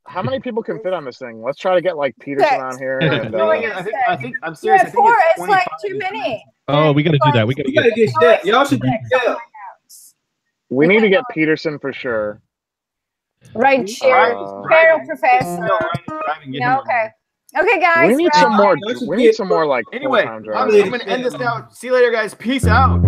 how many people can fit on this thing? Let's try to get like Peterson on here. And, I think I'm serious. Yeah, 4 is like too many. Oh, we got to do that. We got to get that. Y'all should be jail. We need to get Peterson for sure. Rideshare, Feral Professor. Yeah, okay. Okay, guys. We need some more. We need some more like. Anyway, I'm gonna end this now. See you later, guys. Peace out.